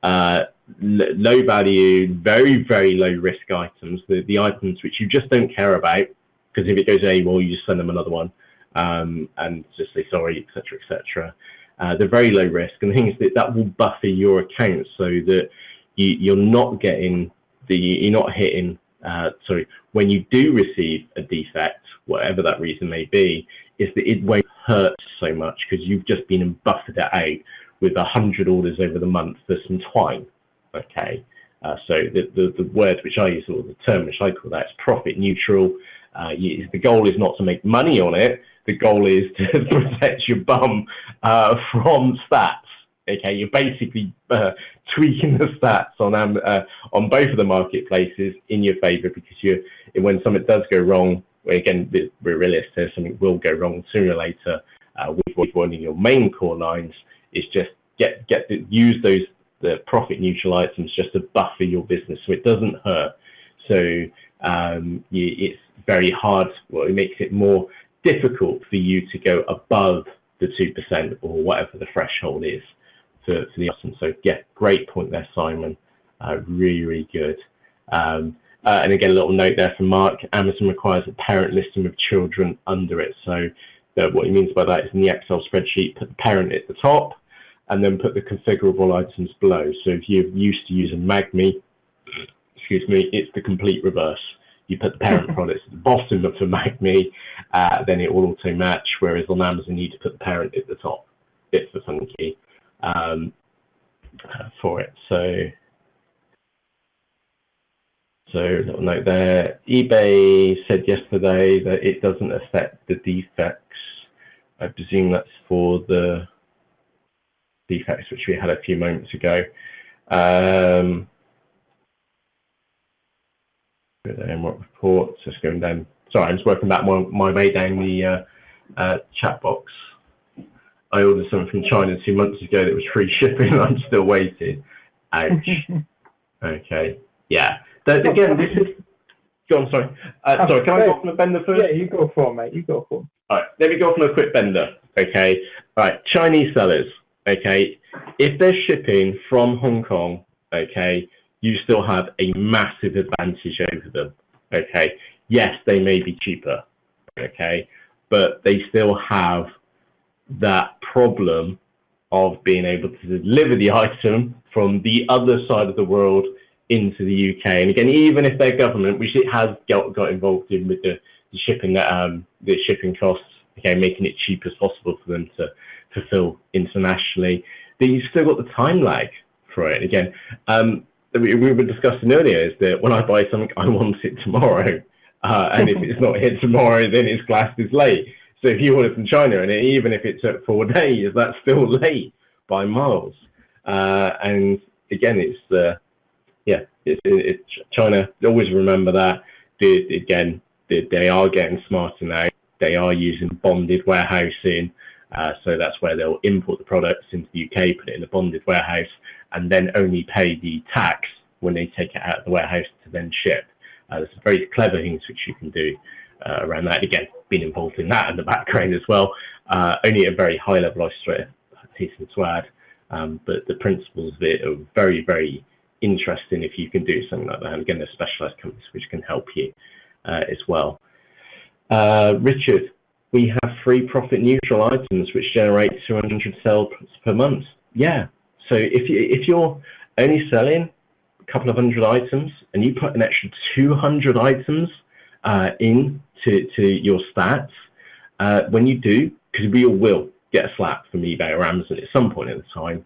low value, very, very low risk items, the items which you just don't care about, because if it goes AWOL, you just send them another one. And just say sorry, etc., etc. They're very low risk, and the thing is that will buffer your account so that you're not getting you're not hitting. When you do receive a defect, whatever that reason may be, is that it won't hurt so much because you've just been and buffered it out with 100 orders over the month for some twine. Okay, so the word which I use, or the term which I call that, is profit neutral. The goal is not to make money on it. The goal is to protect your bum from stats. Okay, you're basically tweaking the stats on both of the marketplaces in your favour, because when something does go wrong, again, we're realistic, something will go wrong sooner or later. With one of your main core lines, is just use the profit neutral items just to buffer your business so it doesn't hurt. So it's very hard. Well, it makes it more difficult for you to go above the 2% or whatever the threshold is for the item. So yeah, great point there, Simon. Really, really good. And again, a little note there from Mark. Amazon requires a parent listing with children under it. So what he means by that is in the Excel spreadsheet, put the parent at the top and then put the configurable items below. So if you're used to using Magme, excuse me, it's the complete reverse. You put the parent products at the bottom of the Magme, then it will auto match, whereas on Amazon you need to put the parent at the top. Bit for funky for it. So little note there. eBay said yesterday that it doesn't affect the defects. I presume that's for the defects which we had a few moments ago. What reports? Just going down. Sorry, I'm just working back my way down the chat box. I ordered something from China 2 months ago that was free shipping, and I'm still waiting. Ouch. Okay. Yeah. Again, this is. Go on. Sorry. Sorry. Can I go from a vendor first? Yeah, you go for it, mate. You go for it. All right. Let me go from a quick vendor. Okay. All right. Chinese sellers. Okay. If they're shipping from Hong Kong, okay, you still have a massive advantage over them. Okay. Yes, they may be cheaper. Okay, but they still have that problem of being able to deliver the item from the other side of the world into the UK. And again, even if their government, which it has got involved in with the shipping costs okay, making it cheap as possible for them to fulfill internationally. But you've still got the time lag for it. Again, we were discussing earlier is that when I buy something, I want it tomorrow. And if it's not here tomorrow, then it's classed as late. So if you order from China, and even if it took 4 days, that's still late by miles. And again, it's China. Always remember that. They are getting smarter now. They are using bonded warehousing. So that's where they'll import the products into the UK, put it in a bonded warehouse, and then only pay the tax when they take it out of the warehouse to then ship. There's some very clever things which you can do around that. Again, been involved in that in the background as well. Only at a very high level, I hasten to add. But the principles of it are very, very interesting if you can do something like that. And again, there's specialized companies which can help you as well. Richard, we have free profit neutral items which generate 200 sales per month. Yeah. So if you're only selling a couple of hundred items and you put an extra 200 items into your stats, when you do, because we all will get a slap from eBay or Amazon at some point in the time,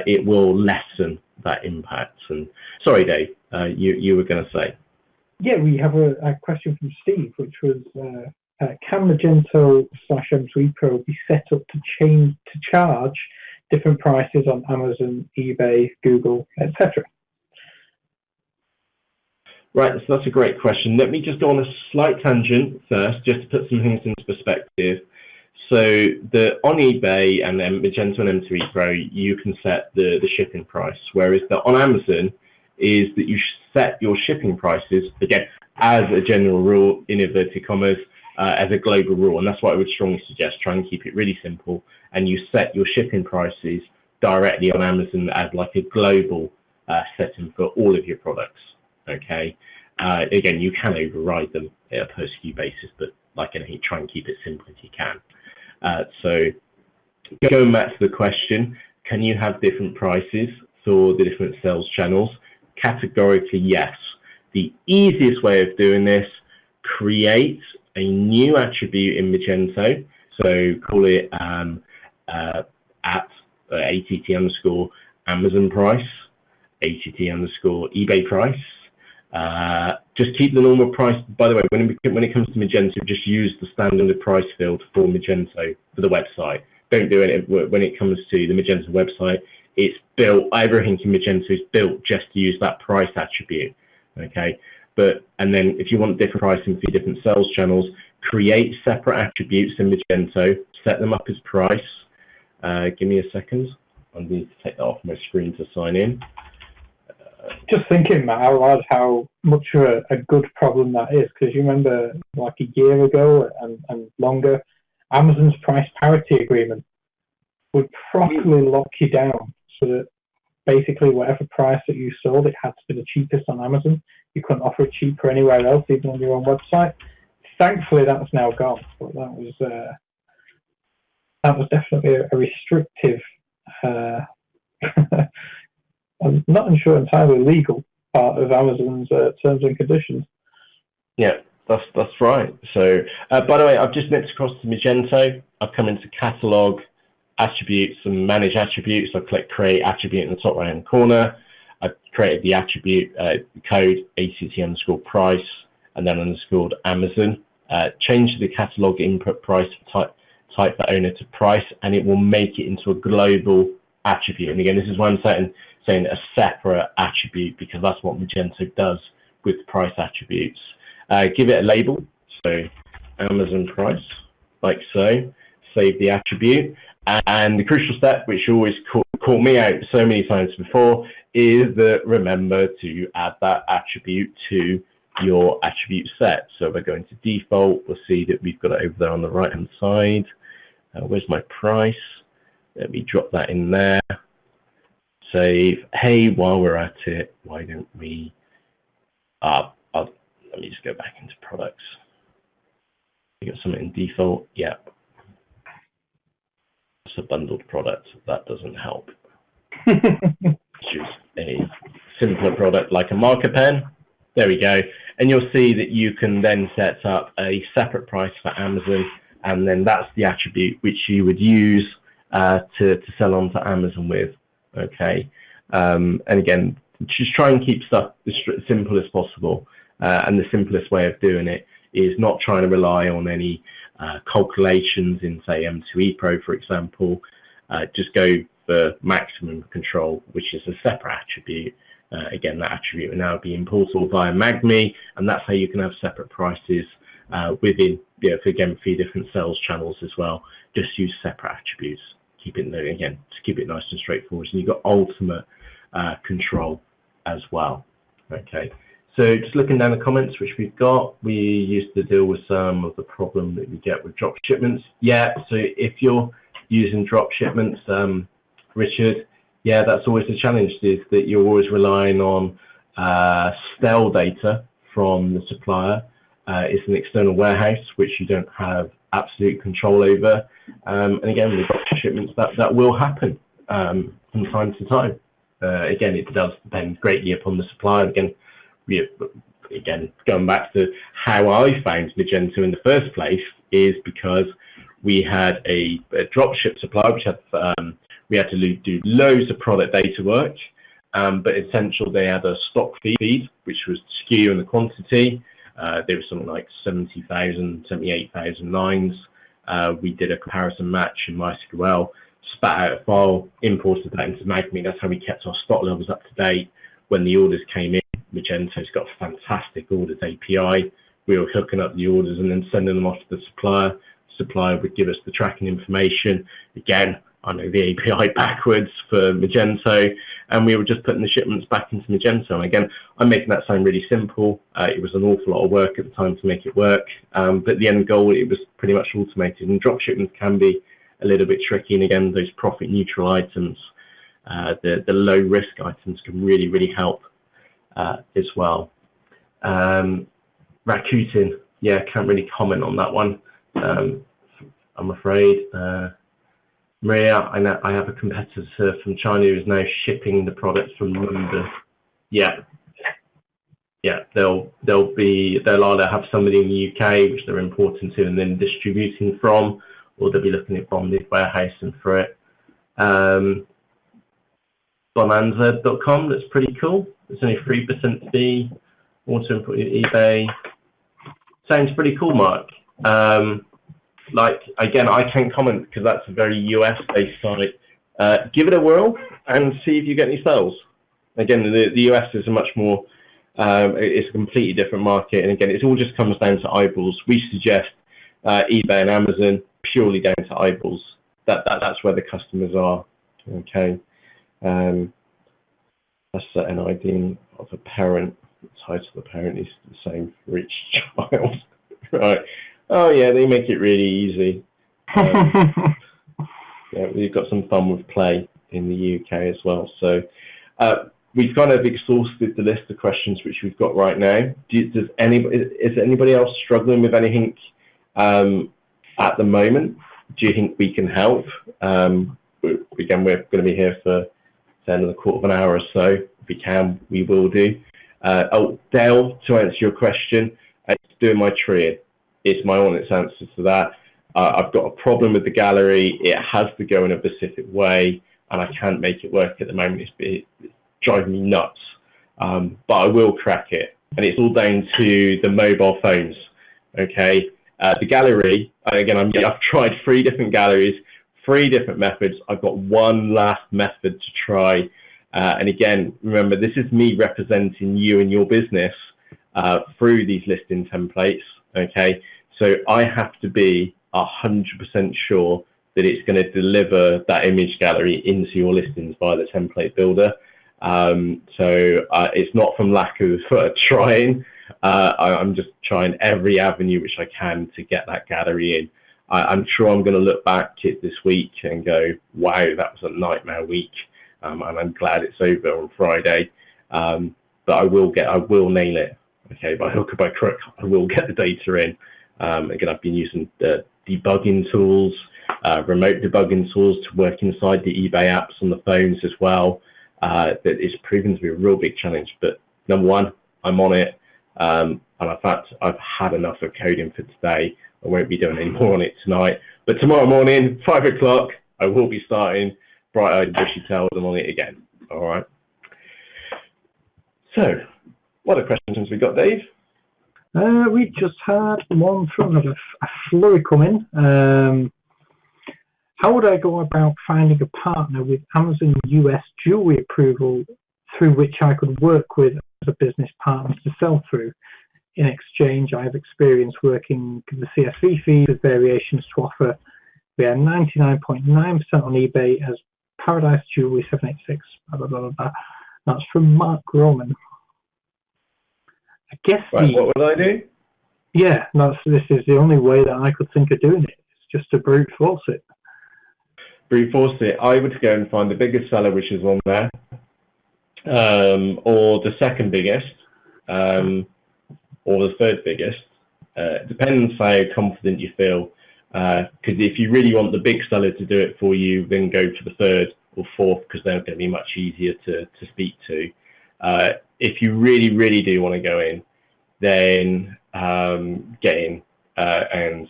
it will lessen that impact. And sorry, Dave, you were going to say. Yeah, we have a question from Steve, which was, can Magento/M3 Pro be set up to charge different prices on Amazon, eBay, Google, etc.? Right, so that's a great question. Let me just go on a slight tangent first, just to put some things into perspective. So on eBay and then Magento and M3 Pro, you can set the shipping price, whereas on Amazon is that you set your shipping prices, again, as a general rule, in inverted commas, as a global rule. And that's what I would strongly suggest. Try and keep it really simple. And you set your shipping prices directly on Amazon as like a global setting for all of your products. Okay. Again, you can override them at a per SKU basis, but like anything, try and keep it simple as you can. So going back to the question, can you have different prices for the different sales channels? Categorically, yes. The easiest way of doing this, create a new attribute in Magento. So call it at ATT underscore Amazon price, ATT underscore eBay price. Just keep the normal price. By the way, when it comes to Magento, just use the standard price field for Magento for the website. Don't do it when it comes to the Magento website. It's built, everything in Magento is built just to use that price attribute. Okay, and then if you want different pricing for different sales channels, create separate attributes in Magento, set them up as price. Give me a second. I need to take that off my screen to sign in. Just thinking, Matt, out loud, how much of a good problem that is, because you remember like a year ago and longer, Amazon's price parity agreement would properly lock you down so that basically whatever price that you sold, it had to be the cheapest on Amazon. You couldn't offer it cheaper anywhere else, even on your own website. Thankfully, that's now gone, but that was definitely a restrictive I'm not sure entirely legal part of Amazon's terms and conditions. Yeah, that's right. So, by the way, I've just nipped across to Magento. I've come into Catalog, Attributes, and Manage Attributes. I click Create Attribute in the top right-hand corner. I've created the attribute code ATT underscore price, and then underscored Amazon. Change the Catalog input price, type the owner to price, and it will make it into a global attribute. And again, this is why I'm saying a separate attribute, because that's what Magento does with price attributes. Give it a label, so Amazon price, like so. Save the attribute, and the crucial step, which always caught me out so many times before, is that remember to add that attribute to your attribute set. So we're going to default. We'll see that we've got it over there on the right hand side. Where's my price? Let me drop that in there. Save. Hey, while we're at it, why don't we let me just go back into products. You got something in default? Yep. It's a bundled product. That doesn't help. Choose a simpler product like a marker pen. There we go. And you'll see that you can then set up a separate price for Amazon and then that's the attribute which you would use to sell onto Amazon with. Okay, and again, just try and keep stuff as simple as possible. And the simplest way of doing it is not trying to rely on any calculations in, say, M2E Pro, for example. Just go for maximum control, which is a separate attribute. Again, that attribute will now be importable via MagMe, and that's how you can have separate prices within, again, 3 different sales channels as well. Just use separate attributes. Keep it, again, to keep it nice and straightforward. And you've got ultimate control as well. Okay. So just looking down the comments which we've got, we used to deal with some of the problem that we get with drop shipments. Yeah, so if you're using drop shipments, Richard, yeah, that's always the challenge, is that you're always relying on stale data from the supplier. It's an external warehouse which you don't have absolute control over. And again, with drop shipments, that will happen from time to time. Again, it does depend greatly upon the supplier. Again, going back to how I found Magento in the first place, is because we had a dropship supplier which had we had to do loads of product data work, but essentially they had a stock feed which was skew in the quantity. There was something like 70,000, 78,000 lines. We did a comparison match in MySQL, spat out a file, imported that into MagMe. That's how we kept our stock levels up to date. When the orders came in, Magento's got a fantastic orders API. We were hooking up the orders and then sending them off to the supplier. The supplier would give us the tracking information. Again, I know the API backwards for Magento, and we were just putting the shipments back into Magento. And again, I'm making that sound really simple. It was an awful lot of work at the time to make it work, but the end goal, it was pretty much automated. And drop shipments can be a little bit tricky. And again, those profit neutral items, the low risk items can really, really help as well. Rakuten, yeah, can't really comment on that one, I'm afraid. Maria, I have a competitor from China who is now shipping the products from London. Yeah, they'll either have somebody in the UK which they're importing to and then distributing from, or they'll be looking at bonded warehousing for it. Bonanza.com, that's pretty cool. It's only 3% fee. Auto import eBay. Sounds pretty cool, Mark. Like, again, I can't comment because that's a very US-based site. Give it a whirl and see if you get any sales. Again, the US is a much more, it's a completely different market. And again, it all just comes down to eyeballs. We suggest eBay and Amazon purely down to eyeballs. That's where the customers are. Okay. That's an ID of a parent. The title of the parent is the same for each child. Right. Oh yeah, they make it really easy. Yeah, we've got some fun with Play in the UK as well. So we've kind of exhausted the list of questions which we've got right now. Is anybody else struggling with anything at the moment? Do you think we can help? Again, we're going to be here for another quarter of an hour or so. If we can, we will do. Dale, to answer your question, it's doing my tree. It's my honest answer to that. I've got a problem with the gallery. It has to go in a specific way, and I can't make it work at the moment. It's driving me nuts. But I will crack it, and it's all down to the mobile phones. Okay, the gallery. Again, I've tried 3 different galleries, 3 different methods. I've got one last method to try. And again, remember, this is me representing you and your business through these listing templates. Okay, so I have to be 100% sure that it's going to deliver that image gallery into your listings via the template builder. So it's not from lack of trying. I'm just trying every avenue which I can to get that gallery in. I'm sure I'm going to look back at this week and go, wow, that was a nightmare week. And I'm glad it's over on Friday. But I will nail it. Okay, by hook or by crook, I will get the data in. Again, I've been using the debugging tools, remote debugging tools to work inside the eBay apps on the phones as well. That it's proven to be a real big challenge. But number one, I'm on it. And in fact, I've had enough of coding for today. I won't be doing any more on it tonight. But tomorrow morning, 5 o'clock, I will be starting bright-eyed and bushy-tailed on it again. All right. So, what other questions we got, Dave? We just had one from a flurry come in. How would I go about finding a partner with Amazon US jewelry approval through which I could work with as a business partner to sell through? In exchange, I have experience working the CSV fees with variations to offer. We are 99.9% on eBay as Paradise Jewelry 786. Blah, blah, blah, blah. That's from Mark Roman. I guess right, what would I do? Yeah, this is the only way that I could think of doing it. It's just to brute force it. Brute force it. I would go and find the biggest seller, which is on there, or the second biggest, or the third biggest. It depends how confident you feel. Because if you really want the big seller to do it for you, then go for the third or fourth, because they're going to be much easier to speak to. If you really, really do want to go in, then get in and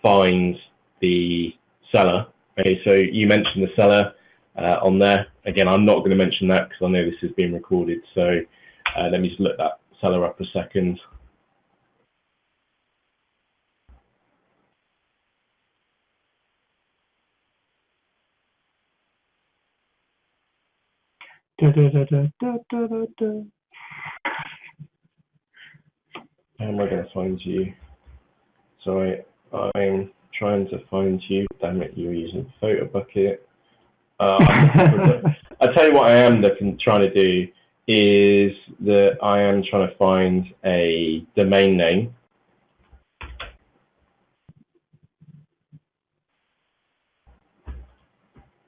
find the seller. Okay, so you mentioned the seller on there. Again, I'm not going to mention that because I know this is being recorded. So let me just look that seller up a second. Da, da, da, da, da, da, da, da. How am I going to find you? Sorry, I'm trying to find you. Damn it, you're using Photo Bucket. I tell you what I am trying to do is that I am trying to find a domain name.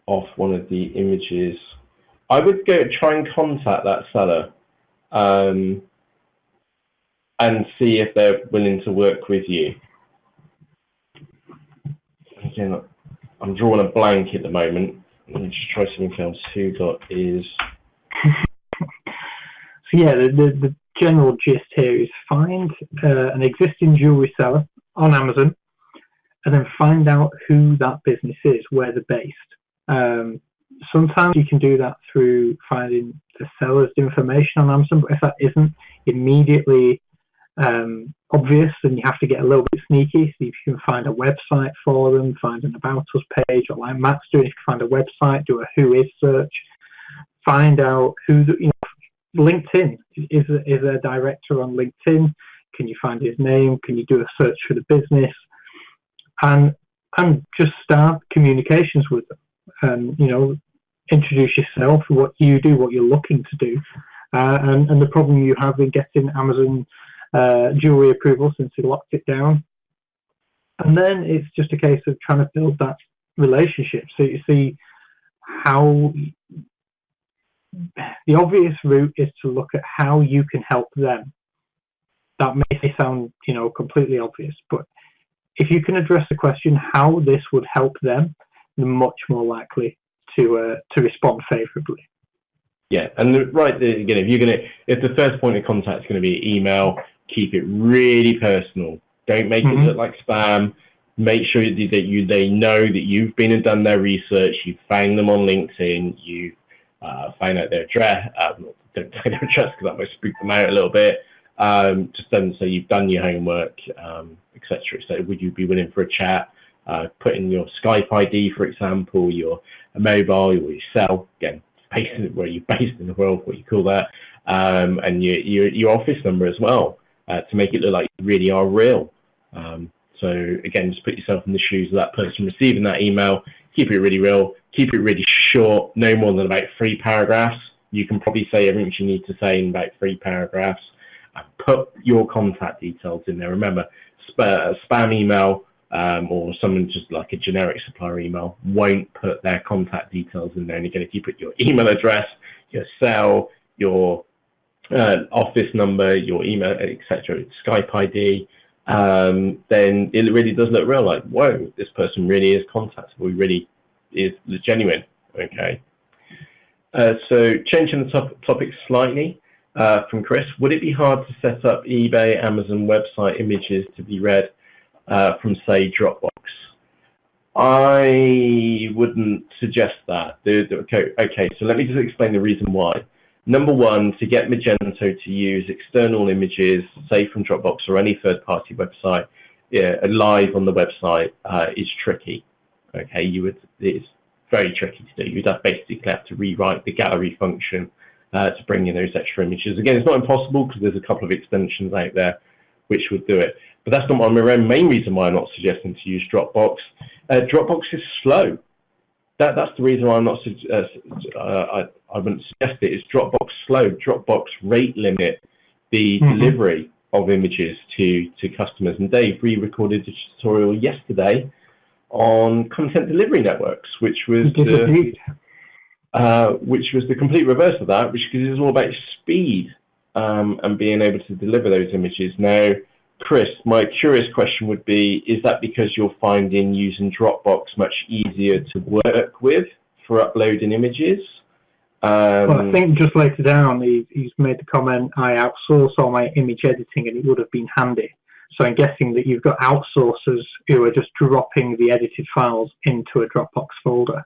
Off one of the images. I would go try and contact that seller and see if they're willing to work with you. Again, I'm drawing a blank at the moment. Let me just try something else. Who got is... So yeah, the general gist here is find an existing jewelry seller on Amazon and then find out who that business is, where they're based. Sometimes you can do that through finding the seller's information on Amazon, but if that isn't immediately obvious, then you have to get a little bit sneaky. See if you can find a website for them, find an About Us page, or like Matt's doing, if you find a website, do a who is search, find out who, LinkedIn, is there a director on LinkedIn? Can you find his name? Can you do a search for the business? And just start communications with them. Introduce yourself, what you do, what you're looking to do, and the problem you have in getting Amazon jewelry approval since you locked it down. And then it's just a case of trying to build that relationship. So you see how the obvious route is to look at how you can help them. That may sound, completely obvious, but if you can address the question how this would help them, they're much more likely to respond favourably. Yeah, and again, if the first point of contact is going to be email, keep it really personal. Don't make it look like spam. Make sure that they know that you've been and done their research. You've found them on LinkedIn. You've found out their address. Don't say their address because that might spook them out a little bit. Just then, so you've done your homework, etc. So would you be willing for a chat? Put in your Skype ID, for example, your mobile, or your cell, again, where you're based in the world, what you call that, and your office number as well, to make it look like you really are real. So again, just put yourself in the shoes of that person receiving that email. Keep it really real. Keep it really short, no more than about 3 paragraphs. You can probably say everything you need to say in about 3 paragraphs. And put your contact details in there. Remember, spam email or someone just like a generic supplier email won't put their contact details in there. And again, if you put your email address, your cell, your office number, your email, etc., Skype ID, then it really does look real. Like, whoa, this person really is contactable. He really is genuine. Okay. So changing the topic slightly from Chris, would it be hard to set up eBay, Amazon website images to be read from, say, Dropbox. I wouldn't suggest that. Okay, so let me just explain the reason why. Number one, to get Magento to use external images, say from Dropbox or any third-party website, live on the website is tricky. Okay, it's very tricky to do. You'd basically have to rewrite the gallery function to bring in those extra images. Again, it's not impossible because there's a couple of extensions out there which would do it. But that's not my main reason why I'm not suggesting to use Dropbox. Dropbox is slow. That's the reason why I'm not. I wouldn't suggest it. Is Dropbox slow? Dropbox rate limit the delivery of images to customers. And Dave, we recorded a tutorial yesterday on content delivery networks, which was the complete reverse of that, which is all about speed and being able to deliver those images. Now, Chris, my curious question would be, is that because you're finding using Dropbox much easier to work with for uploading images? Well, I think just later down, he's made the comment, I outsource all my image editing and it would have been handy. So I'm guessing that you've got outsourcers who are just dropping the edited files into a Dropbox folder.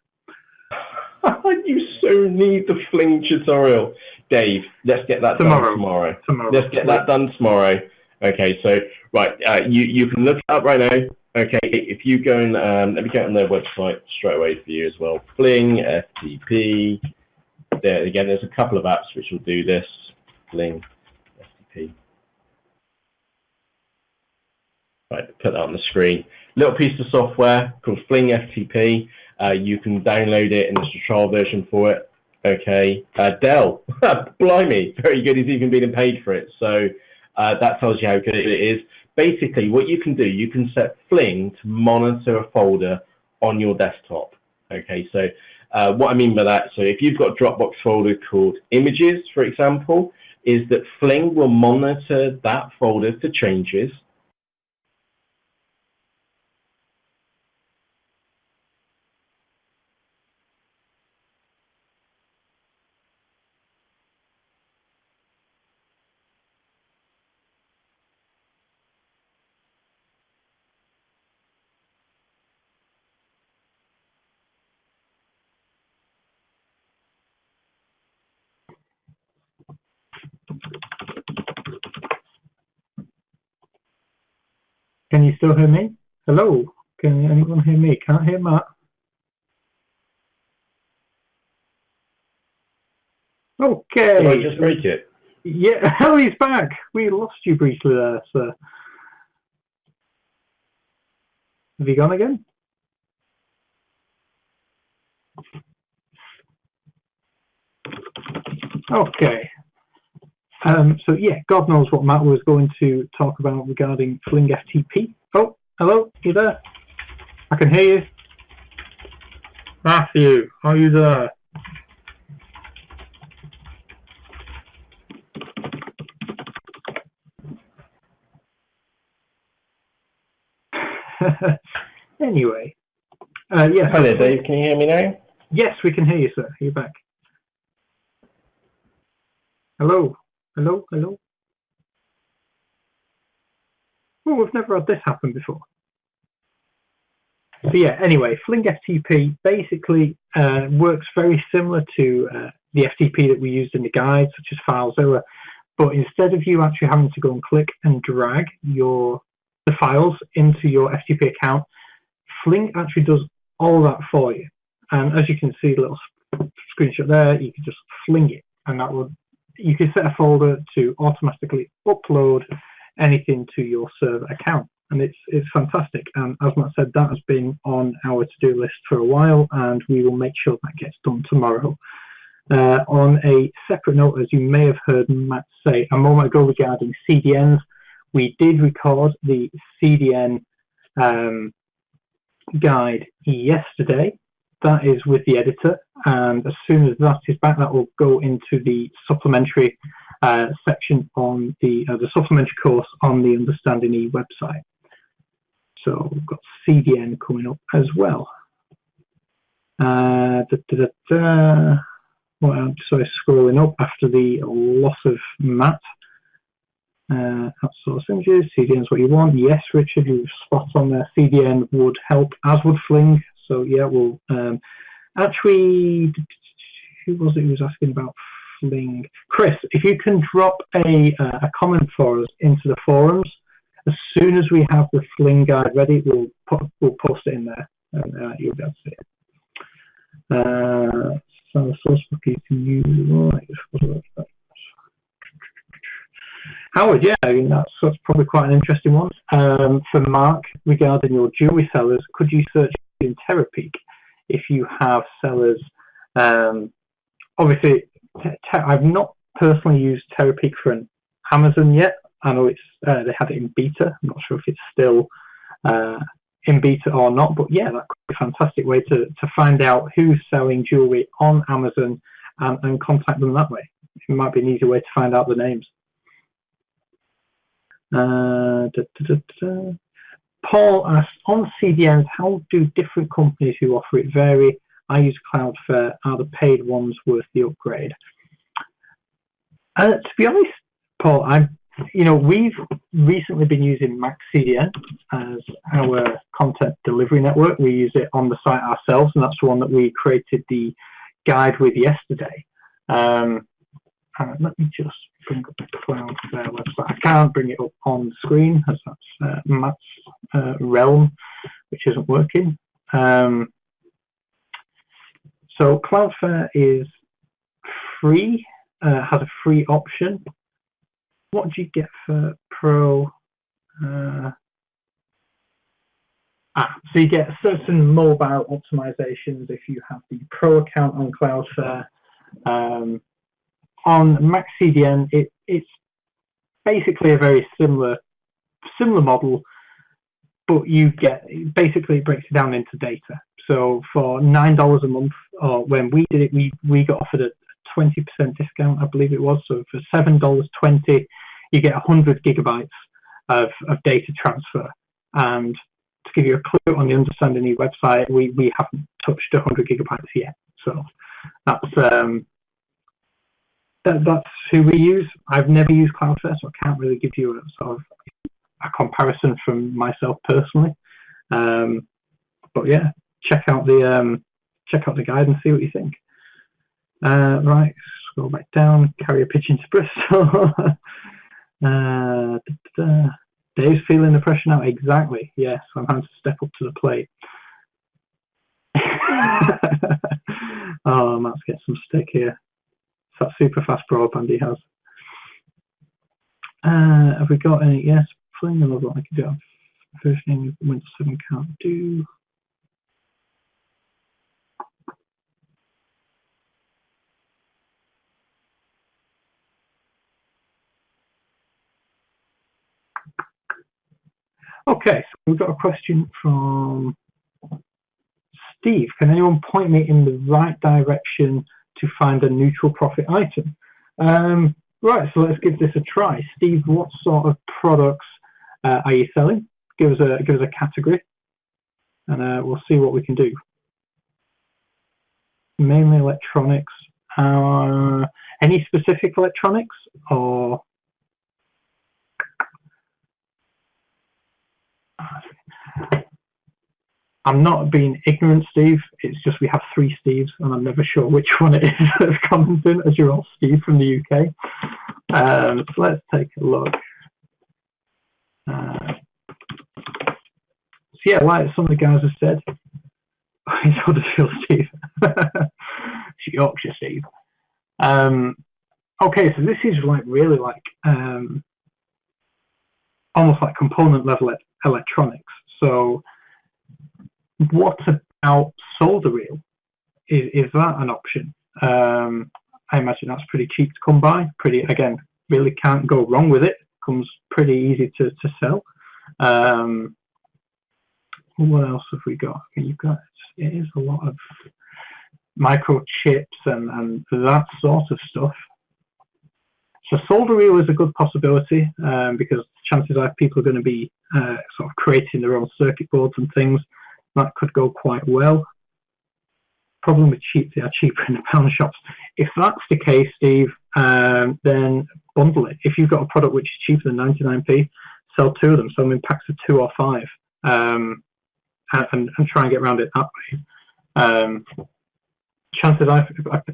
You so need the Fling tutorial. Dave, let's get that done tomorrow. Let's get that done tomorrow. Okay, so, right, you can look it up right now. Okay, if you go and, let me get on their website straight away for you as well. Fling, FTP. There, again, there's a couple of apps which will do this. Fling, FTP. Right, put that on the screen. Little piece of software called Fling FTP. You can download it, and there's a trial version for it. Okay, Dell, blimey, very good. He's even been paid for it. So that tells you how good it is. Basically, what you can do, you can set Fling to monitor a folder on your desktop. Okay, so what I mean by that, so if you've got a Dropbox folder called Images, for example, is that Fling will monitor that folder for changes. Can you still hear me? Hello? Can anyone hear me? Can't hear Matt. Okay. Did I just break it? Yeah, oh, he's back. We lost you briefly there, sir. Have you gone again? Okay. So yeah, God knows what Matt was going to talk about regarding Fling FTP. Oh, hello, you there? I can hear you. Matthew, are you there? Anyway, yes. Hi there, Dave. Can you hear me now? Yes, we can hear you, sir. You're back. Hello, hello, hello. Oh, we've never had this happen before. So yeah, anyway, Fling FTP basically works very similar to the FTP that we used in the guide, such as FileZilla, but instead of you actually having to go and click and drag the files into your FTP account, Fling actually does all that for you. And as you can see, the little screenshot there, you can just fling it, and that would, you can set a folder to automatically upload anything to your server account, and it's fantastic. And as Matt said, that has been on our to-do list for a while, and we will make sure that gets done tomorrow. On a separate note, as you may have heard Matt say a moment ago regarding CDNs, we did record the CDN guide yesterday. That is with the editor, and as soon as that is back, that will go into the supplementary section on the supplementary course on the UnderstandingE website. So we've got CDN coming up as well. Well, I'm sorry, scrolling up after the loss of Matt. Outsource images, CDN's what you want. Yes, Richard, you're spot on there. CDN would help, as would Fling. So yeah, we'll actually, who was it who was asking about Fling? Chris, if you can drop a comment for us into the forums, as soon as we have the Fling guide ready, we'll post it in there, and you'll be able to see it. So the source book you can use. Howard, yeah, I mean, that's probably quite an interesting one. For Mark, regarding your jewelry sellers, could you search in Terapeak if you have sellers? Obviously, I've not personally used Terapeak for an Amazon yet. I know it's they have it in beta. I'm not sure if it's still in beta or not, but yeah, that could be a fantastic way to find out who's selling jewelry on Amazon and contact them that way. It might be an easy way to find out the names. Paul asked, on CDNs, how do different companies who offer it vary? I use Cloudflare. Are the paid ones worth the upgrade? To be honest, Paul, we've recently been using MaxCDN as our content delivery network. We use it on the site ourselves, and that's the one that we created the guide with yesterday. Let me just bring up the Cloudflare website. I can't bring it up on the screen as that's Matt's realm, which isn't working. So Cloudflare is free, has a free option. What do you get for Pro? So you get certain mobile optimizations if you have the Pro account on Cloudflare. On MaxCDN, it's basically a very similar model, but you get, basically it breaks it down into data. So for $9 a month, or when we did it, we got offered a 20% discount, I believe it was. So for $7.20, you get 100 gigabytes of data transfer. And to give you a clue, on the UnderstandingE website, we haven't touched 100 gigabytes yet. So that's who we use. I've never used Cloudflare, so I can't really give you a sort of a comparison from myself personally. But yeah, check out the guide and see what you think. Right, scroll back down. Carrier pigeon to Bristol. Dave's feeling the pressure now. Exactly. Yes, I'm having to step up to the plate. Oh, Matt's getting some stick here. It's that super fast broadband he has. Have we got any? Yes, playing another one I can do. Versioning Windows 7 can't do. Okay, so we've got a question from Steve. Can anyone point me in the right direction to find a neutral profit item? Right, so let's give this a try. Steve, what sort of products are you selling? Give us a category, and we'll see what we can do. Mainly electronics. Any specific electronics, or? I'm not being ignorant, Steve. It's just we have 3 Steves, and I'm never sure which one it is that's commenting, as you're all Steve from the UK. So let's take a look. So yeah, like some of the guys have said, it's Huddersfield Steve. It's Yorkshire Steve. Okay, so this is like really like almost like component level electronics. So what about solder reel? Is that an option? I imagine that's pretty cheap to come by. Pretty, again, really can't go wrong with it. Comes pretty easy to sell. What else have we got? I mean, you've got, it is a lot of microchips and that sort of stuff. So solder reel is a good possibility because chances are people are going to be sort of creating their own circuit boards and things. That could go quite well. Problem with cheap, they are cheaper in the pound shops. If that's the case, Steve, then bundle it. If you've got a product which is cheaper than 99p, sell 2 of them, sell them in packs of 2 or 5, and try and get around it that way. Chances are,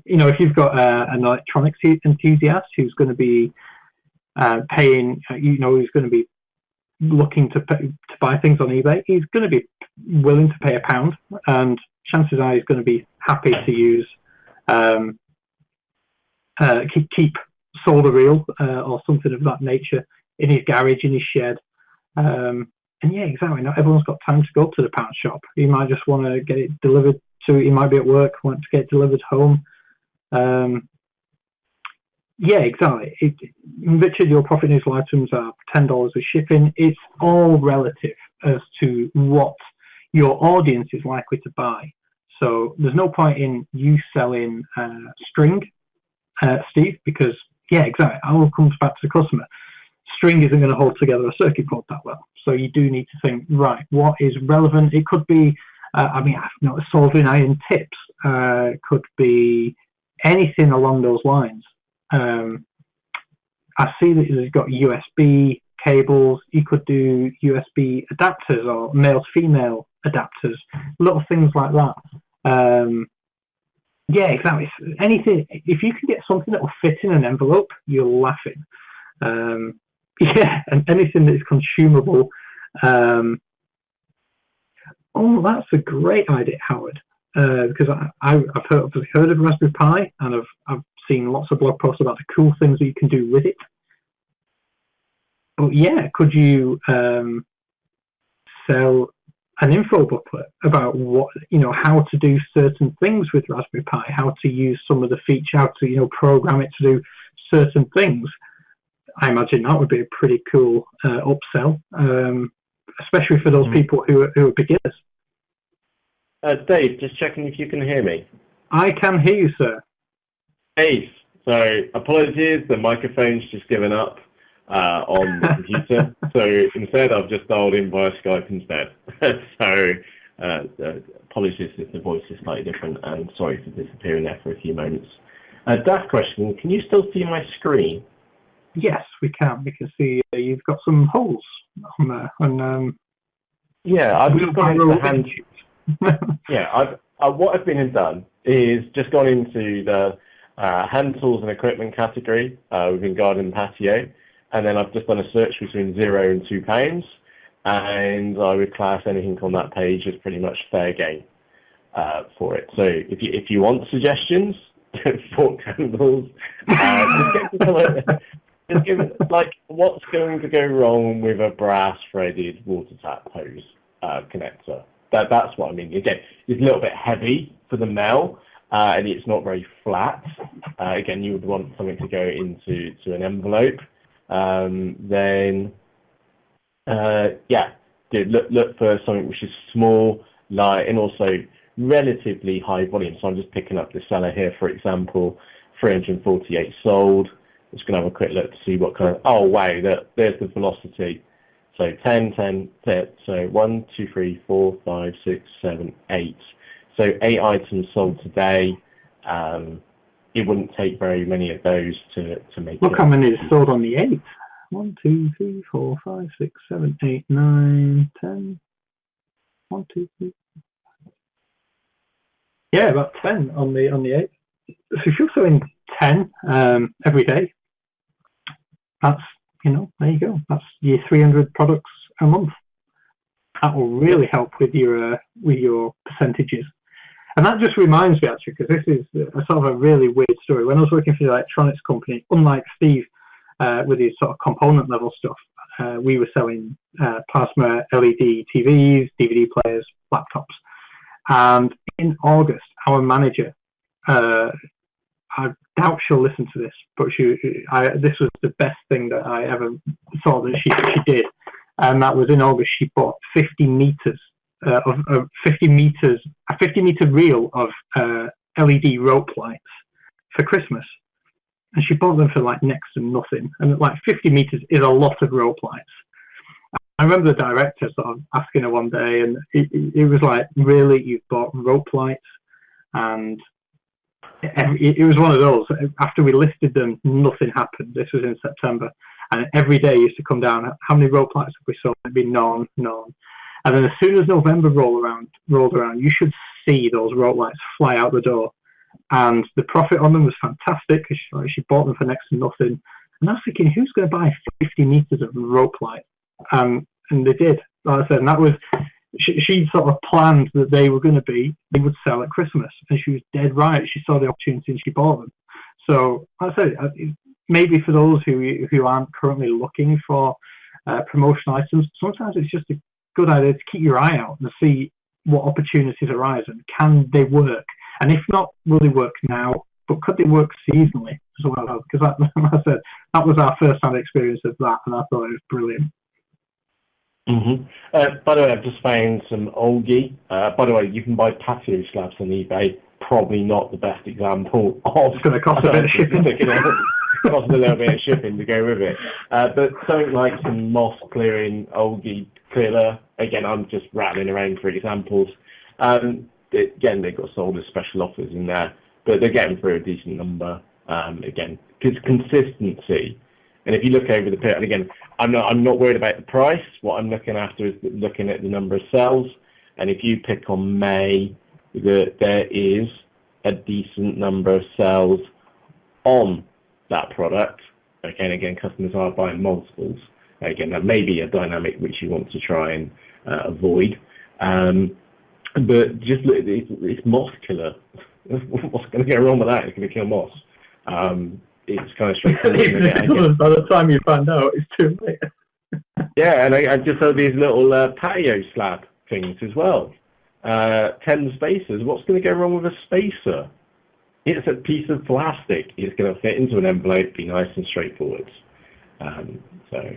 if you've got an electronics enthusiast who's going to be paying, who's going to be looking to buy things on eBay, he's going to be willing to pay £1, and chances are he's going to be happy to use keep solder reel or something of that nature in his garage, in his shed. And yeah, exactly. Not everyone's got time to go to the pound shop. He might just want to get it delivered to. He might be at work, want to get it delivered home. Yeah, exactly. Richard, your profit neutral items are $10 with shipping. It's all relative as to what your audience is likely to buy. So there's no point in you selling string, Steve, because yeah, exactly. It all comes back to the customer. String isn't going to hold together a circuit board that well. So you do need to think, right, what is relevant? It could be, soldering iron tips. Could be anything along those lines. I see that you've got USB cables. You could do USB adapters or male-female adapters, little things like that. Yeah, exactly. Anything. If you can get something that will fit in an envelope, you're laughing. Yeah, and anything that is consumable. Oh, that's a great idea, Howard. Because I've heard of Raspberry Pi, and I've seen lots of blog posts about the cool things that you can do with it. But yeah, could you sell an info booklet about how to do certain things with Raspberry Pi, how to use some of the features, how to program it to do certain things? I imagine that would be a pretty cool upsell, especially for those people who are beginners. Dave, just checking if you can hear me. I can hear you, sir. Dave, so apologies, the microphone's just given up on the computer. So instead, I've just dialed in via Skype instead. So apologies if the voice is slightly different, and sorry for disappearing there for a few moments. Daft question, can you still see my screen? Yes, we can. We can see you've got some holes on there. And, yeah, I've just gone into the hand. Yeah, what I've been and done is just gone into the hand tools and equipment category within garden and patio, and then I've just done a search between £0 and £2, and I would class anything on that page as pretty much fair game for it. So if you want suggestions for candles, just give it, like, what's going to go wrong with a brass threaded water tap hose connector? That's what I mean. Again, it's a little bit heavy for the male, and it's not very flat. Again, you would want something to go into an envelope. Then, look for something which is small, light, and also relatively high volume. So I'm just picking up the seller here, for example, 348 sold. Just going to have a quick look to see what kind of, oh wow, there's the velocity. So 10, 10, 10, so 1, 2, 3, 4, 5, 6, 7, 8. So 8 items sold today. It wouldn't take very many of those to make Look how many is sold on the 8th. 1, 2, 3, 4, 5, 6, 7, 8, 9, 10. 1, 2, 3. Yeah, about 10 on the 8th. So if you're selling 10 every day, that's, there you go. That's your 300 products a month. That will really help with your percentages. And that just reminds me, actually, because this is a sort of a really weird story. When I was working for the electronics company, unlike Steve with his sort of component level stuff, we were selling plasma LED TVs, DVD players, laptops. And in August, our manager, I doubt she'll listen to this, but this was the best thing that I ever saw that she did, and that was in August. She bought 50 meters of 50 meters, a 50-meter reel of LED rope lights for Christmas, and she bought them for like next to nothing. And like 50 meters is a lot of rope lights. I remember the director sort of asking her one day, and it was like, really, you've bought rope lights? And it was one of those. After we listed them, nothing happened. This was in September, and every day used to come down. How many rope lights have we sold? It'd be none. And then as soon as November rolled around, you should see those rope lights fly out the door. And the profit on them was fantastic because she bought them for next to nothing. And I was thinking, who's going to buy 50 meters of rope light? And they did, like I said, and that was, she sort of planned that they would sell at Christmas. And she was dead right. She saw the opportunity and she bought them. So like I said, maybe for those who aren't currently looking for promotional items, sometimes it's just a good idea to keep your eye out and see what opportunities arise and can they work. And if not, will they work now? But could they work seasonally as well? Because like I said, that was our first-hand experience of that, and I thought it was brilliant. By the way, I've just found some Olgi. By the way, you can buy patio slabs on eBay. Probably not the best example of. It's going to cost a bit of shipping. Cost a little bit of shipping to go with it. But something like some moss clearing Olgi clearer. Again, I'm just rattling around for examples. Again, they got sold as special offers in there, but they're getting through a decent number. Again, because consistency, and if you look over the period, and again, I'm not worried about the price. What I'm looking after is looking at the number of sales, and if you pick on May, there is a decent number of sales on that product. Okay, and again, customers are buying multiples. Again, that may be a dynamic which you want to try and avoid. But just look, it's moss killer. What's going to go wrong with that? It's going to kill moss. It's kind of straightforward. By the time you find out, it's too late. Yeah, and I just saw these little patio slab things as well. 10 spacers. What's going to go wrong with a spacer? It's a piece of plastic. It's going to fit into an envelope, be nice and straightforward. So,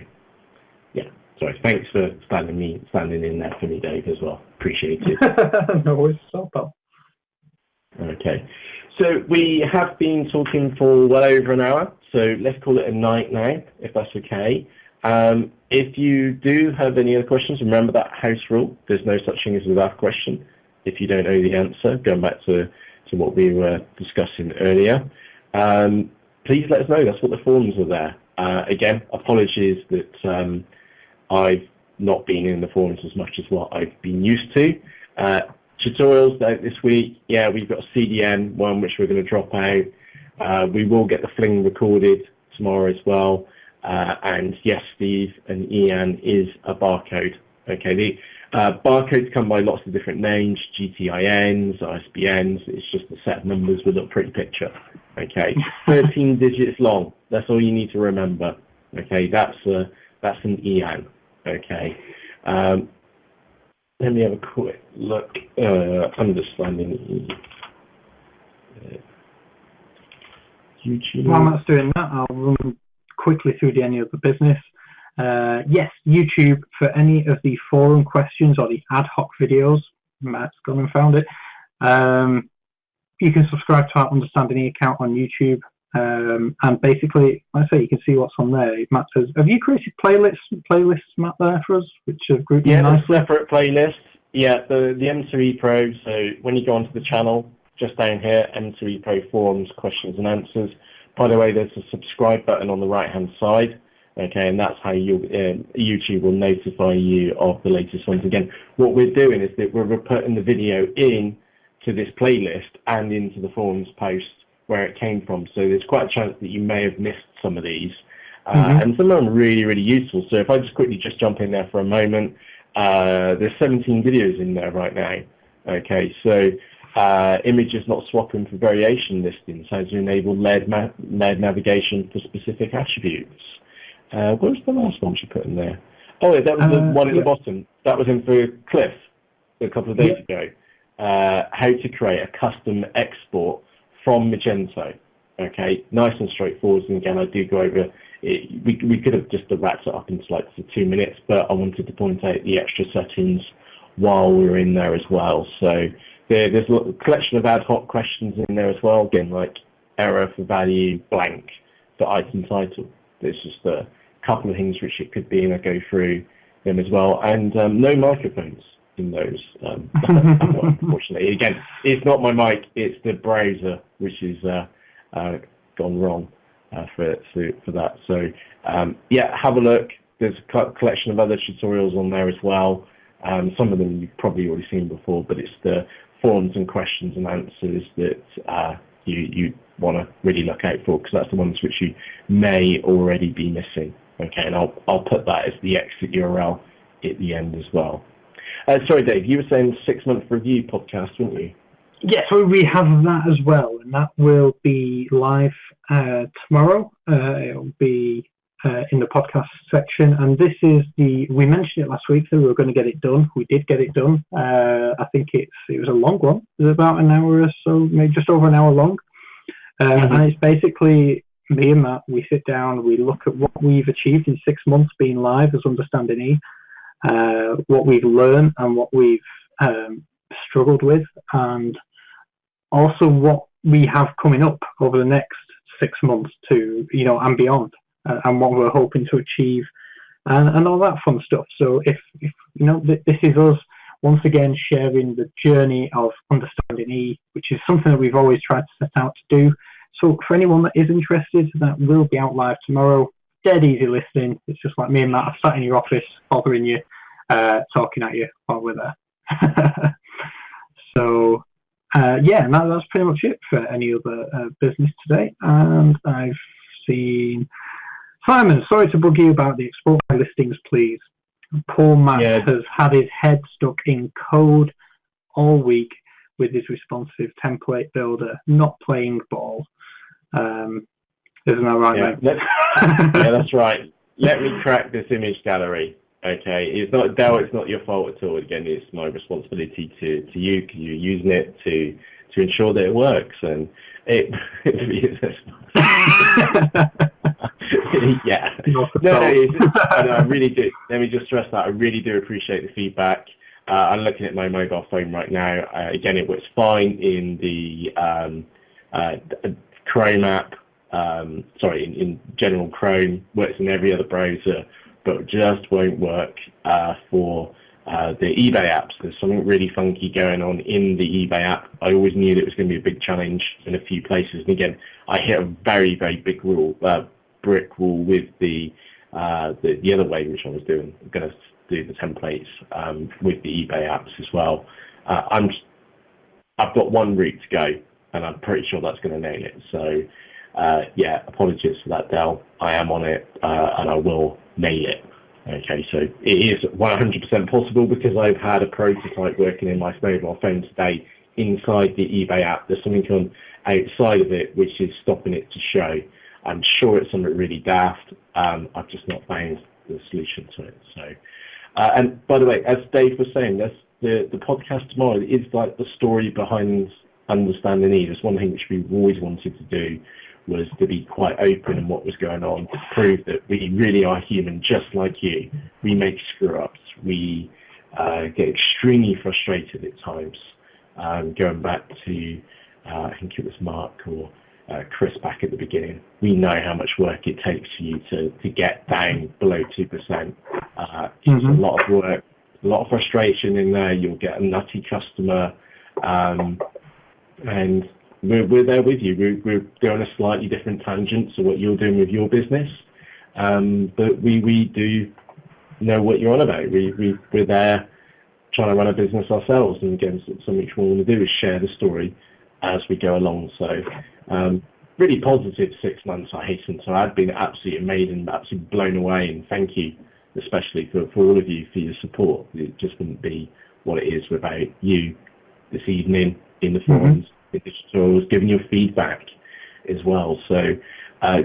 yeah. Sorry, thanks for standing in there for me, Dave, as well. Appreciate it. No worries, pal. Okay. So we have been talking for well over an hour, so let's call it a night now, if that's okay. If you do have any other questions, remember that house rule. There's no such thing as a without question. If you don't know the answer, going back to what we were discussing earlier, please let us know. That's what the forums are there. Again, apologies that I've not been in the forums as much as what I've been used to. Tutorials this week, yeah, we've got a CDN one which we're going to drop out. We will get the fling recorded tomorrow as well. And yes, Steve and Ian is a barcode. Okay, the barcodes come by lots of different names, GTINs, ISBNs. It's just a set of numbers with a pretty picture. Okay, 13 digits long. That's all you need to remember. Okay, that's an Ian. Okay. Let me have a quick look. UnderstandingE. YouTube. While Matt's doing that, I'll run quickly through any of the business. Yes, YouTube for any of the forum questions or the ad hoc videos. Matt's gone and found it. You can subscribe to our UnderstandingE account on YouTube. And basically, like I say, you can see what's on there. Matt says, have you created playlists, Matt, there for us, which have grouped nicely? Separate playlists. Yeah, the M2E Pro. So when you go onto the channel, just down here, M2E Pro forums, questions and answers. By the way, there's a subscribe button on the right-hand side. Okay, and that's how YouTube will notify you of the latest ones. Again, what we're doing is that we're putting the video in to this playlist and into the forums post where it came from. So there's quite a chance that you may have missed some of these. And some of them are really, really useful. So if I just quickly jump in there for a moment, there's 17 videos in there right now. Okay, so images not swapping for variation listings, how to enable LED navigation for specific attributes. What was the last one she put in there? Oh, yeah, that was the one at the bottom. That was in for Cliff a couple of days ago. How to create a custom export from Magento. Okay, nice and straightforward. And again, I do go over it. We could have just wrapped it up into like 2 minutes, but I wanted to point out the extra settings while we were in there as well. So there's a collection of ad hoc questions in there as well. Again, like error for value, blank for item title. There's just a couple of things which it could be, and I go through them as well. And no microphones in those, unfortunately. Again, it's not my mic, it's the browser which has gone wrong for that. So yeah, have a look. There's a collection of other tutorials on there as well. Some of them you've probably already seen before, but it's the forms and questions and answers that you want to really look out for, because that's the ones which you may already be missing. Okay, and I'll put that as the exit URL at the end as well. Sorry, Dave, you were saying 6-month review podcast, weren't you? Yes, so we have that as well, and that will be live tomorrow. It'll be in the podcast section, and this is we mentioned it last week that we were going to get it done. We did get it done. I think it was a long one. It was about an hour or so, maybe just over an hour long. And it's basically me and Matt, we sit down, we look at what we've achieved in 6 months being live as UnderstandingE, what we've learned and what we've struggled with, and also what we have coming up over the next 6 months to, and beyond, and what we're hoping to achieve, and all that fun stuff. So if this is us once again sharing the journey of UnderstandingE, which is something that we've always tried to set out to do. So for anyone that is interested, that will be out live tomorrow. Dead easy listening. It's just like me and Matt sat in your office, bothering you, talking at you while we're there. So yeah, that's pretty much it for any other business today. And I've seen Simon. Sorry to bug you about the export my listings, please. Poor Matt has had his head stuck in code all week with his responsive template builder, not playing ball. Isn't that right, mate? Yeah, that's right. Let me crack this image gallery. Okay, it's not Dell. It's not your fault at all. Again, it's my responsibility to you, because you're using it to ensure that it works, and it is. Yeah. No, I really do. Let me just stress that I really do appreciate the feedback. I'm looking at my mobile phone right now. Again, it works fine in the Chrome app. In general Chrome, works in every other browser, but just won't work for the eBay apps. There's something really funky going on in the eBay app. I always knew that it was going to be a big challenge in a few places. And again, I hit a very, very big brick wall with the other way, which I was doing. I'm going to do the templates with the eBay apps as well. I've got one route to go, and I'm pretty sure that's going to nail it. So yeah, apologies for that, Dell. I am on it, and I will nail it. Okay, so it is 100% possible, because I've had a prototype working in my mobile phone today inside the eBay app. There's something on outside of it which is stopping it to show. I'm sure it's something really daft. I've just not found the solution to it. So, and by the way, as Dave was saying, the podcast tomorrow is like the story behind UnderstandingE. There's one thing which we've always wanted to do, was to be quite open in what was going on, to prove that we really are human, just like you. We make screw-ups. We get extremely frustrated at times. Going back to, I think it was Mark or Chris back at the beginning, we know how much work it takes for you to get down below 2%. It's a lot of work, a lot of frustration in there. You'll get a nutty customer, and we're there with you. We're going a slightly different tangent to what you're doing with your business, but we do know what you're on about. We're there trying to run a business ourselves, and again, something we want to do is share the story as we go along. So really positive 6 months, I hasten to add. Been absolutely amazing, absolutely blown away, and thank you especially for all of you for your support. It just wouldn't be what it is without you this evening in the forums, in the tutorials, giving your feedback as well. So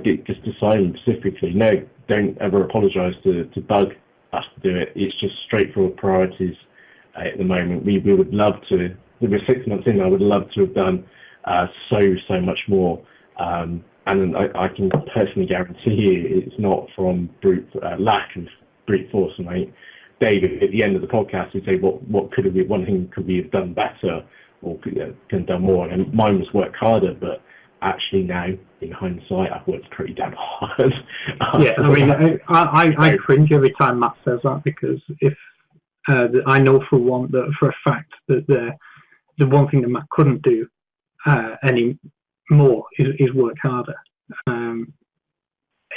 just to Simon specifically, no, don't ever apologise to bug us to do it. It's just straightforward priorities at the moment. We would love to, we're 6 months in, I would love to have done so much more. And I can personally guarantee you it's not from lack of brute force. And David, at the end of the podcast, would say, what could we, one thing could we have done better, or could have done more? And mine was work harder, but actually now, in hindsight, I've worked pretty damn hard. Yeah, I mean, I cringe every time Matt says that, because if I know for a fact that the one thing that Matt couldn't do more is work harder.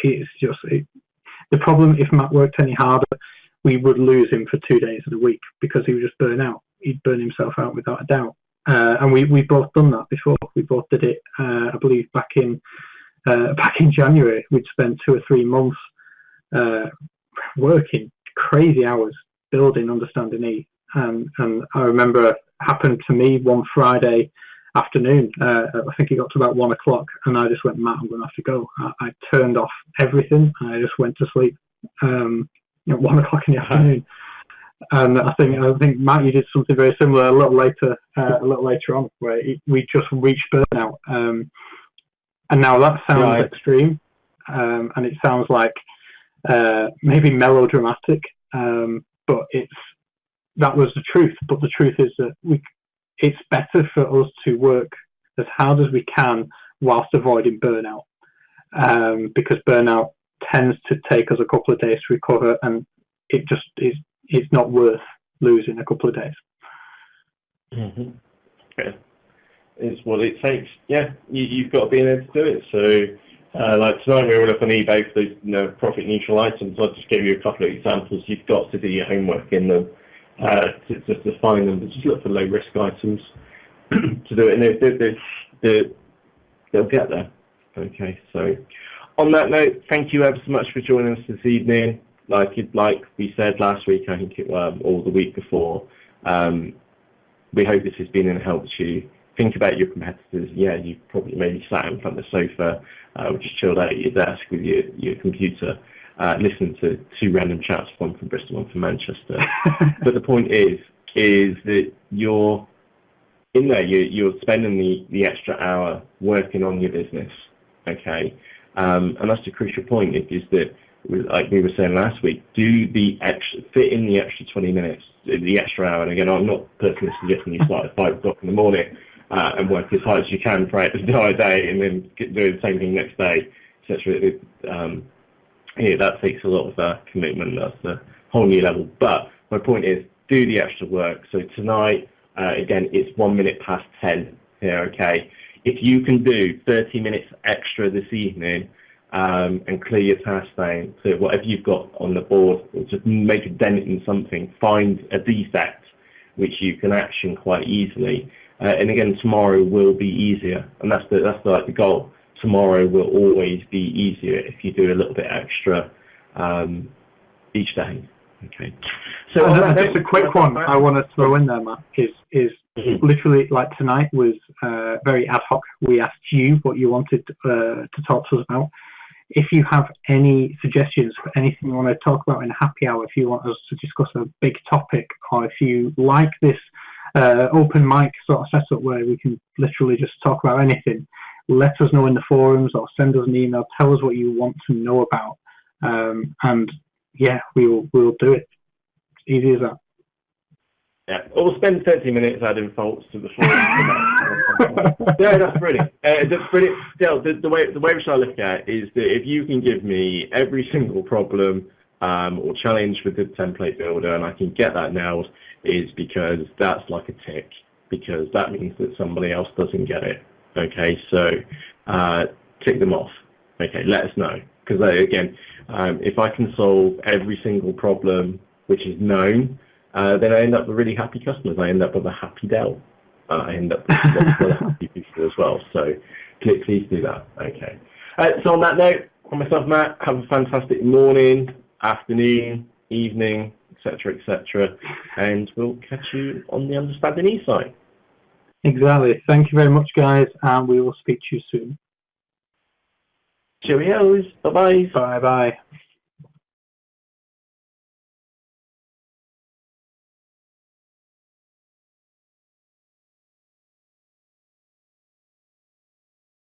It's just the problem. If Matt worked any harder, we would lose him for 2 days of the week because he would just burn out. He'd burn himself out without a doubt. And we both done that before. We both did it. I believe back in January, we'd spent 2 or 3 months working crazy hours building UnderstandingE. And I remember it happened to me one Friday afternoon. I think it got to about 1 o'clock, and I just went, Matt, I'm going to have to go. I turned off everything, and I just went to sleep at 1 o'clock in the afternoon. And I think Matt, you did something very similar a little later on, where we just reached burnout. And now that sounds extreme, and it sounds like maybe melodramatic, but that was the truth. But the truth is that it's better for us to work as hard as we can whilst avoiding burnout, because burnout tends to take us a couple of days to recover, and it just is. It's not worth losing a couple of days. Mm-hmm. Okay. It's what it takes. Yeah, you've got to be able to do it. So, like tonight, we were up on eBay for those profit neutral items. I just gave you a couple of examples. You've got to do your homework in them to find them. But just look for low risk items to do it, and they'll get there. Okay. So, on that note, thank you ever so much for joining us this evening. Like we said last week, I think or the week before, we hope this has been and helped you think about your competitors. Yeah, you've probably maybe sat in front of the sofa, or just chilled out at your desk with your computer, listening to 2 random chats, one from Bristol, one from Manchester. But the point is that you're in there, you're spending the extra hour working on your business, okay? And that's the crucial point, is that, like we were saying last week, fit in the extra 20 minutes, the extra hour. And again, I'm not personally suggesting you start at 5 o'clock in the morning and work as hard as you can throughout the entire day and then do the same thing next day, etc. That takes a lot of commitment. That's a whole new level. But my point is, do the extra work. So tonight, again, it's 1 minute past 10 here, okay? If you can do 30 minutes extra this evening, and clear your task down, so whatever you've got on the board, or just make a dent in something, find a defect which you can action quite easily, and again, tomorrow will be easier, and that's the goal. Tomorrow will always be easier if you do a little bit extra each day. Okay. So just a quick one I want to throw in there, Matt, is literally like tonight was very ad hoc. We asked you what you wanted to talk to us about. If you have any suggestions for anything you want to talk about in a happy hour, if you want us to discuss a big topic, or if you like this open mic sort of setup where we can literally just talk about anything, let us know in the forums or send us an email. Tell us what you want to know about, and yeah, we'll do it. It's easy as that. Yeah, or spend 30 minutes adding faults to the forum. Yeah, that's brilliant. That's brilliant. Still, the way which I look at it is that if you can give me every single problem or challenge with the template builder, and I can get that nailed, is because that's like a tick, because that means that somebody else doesn't get it. Okay, so tick them off. Okay, let us know, because again, if I can solve every single problem which is known, then I end up with really happy customers. I end up with a happy Dell. I end up with lots of other happy people as well. So please do that. Okay. So on that note, on myself, Matt, have a fantastic morning, afternoon, evening, etc., and we'll catch you on the UnderstandingE site. Exactly. Thank you very much, guys, and we will speak to you soon. Cheerios. Bye-bye. Bye-bye.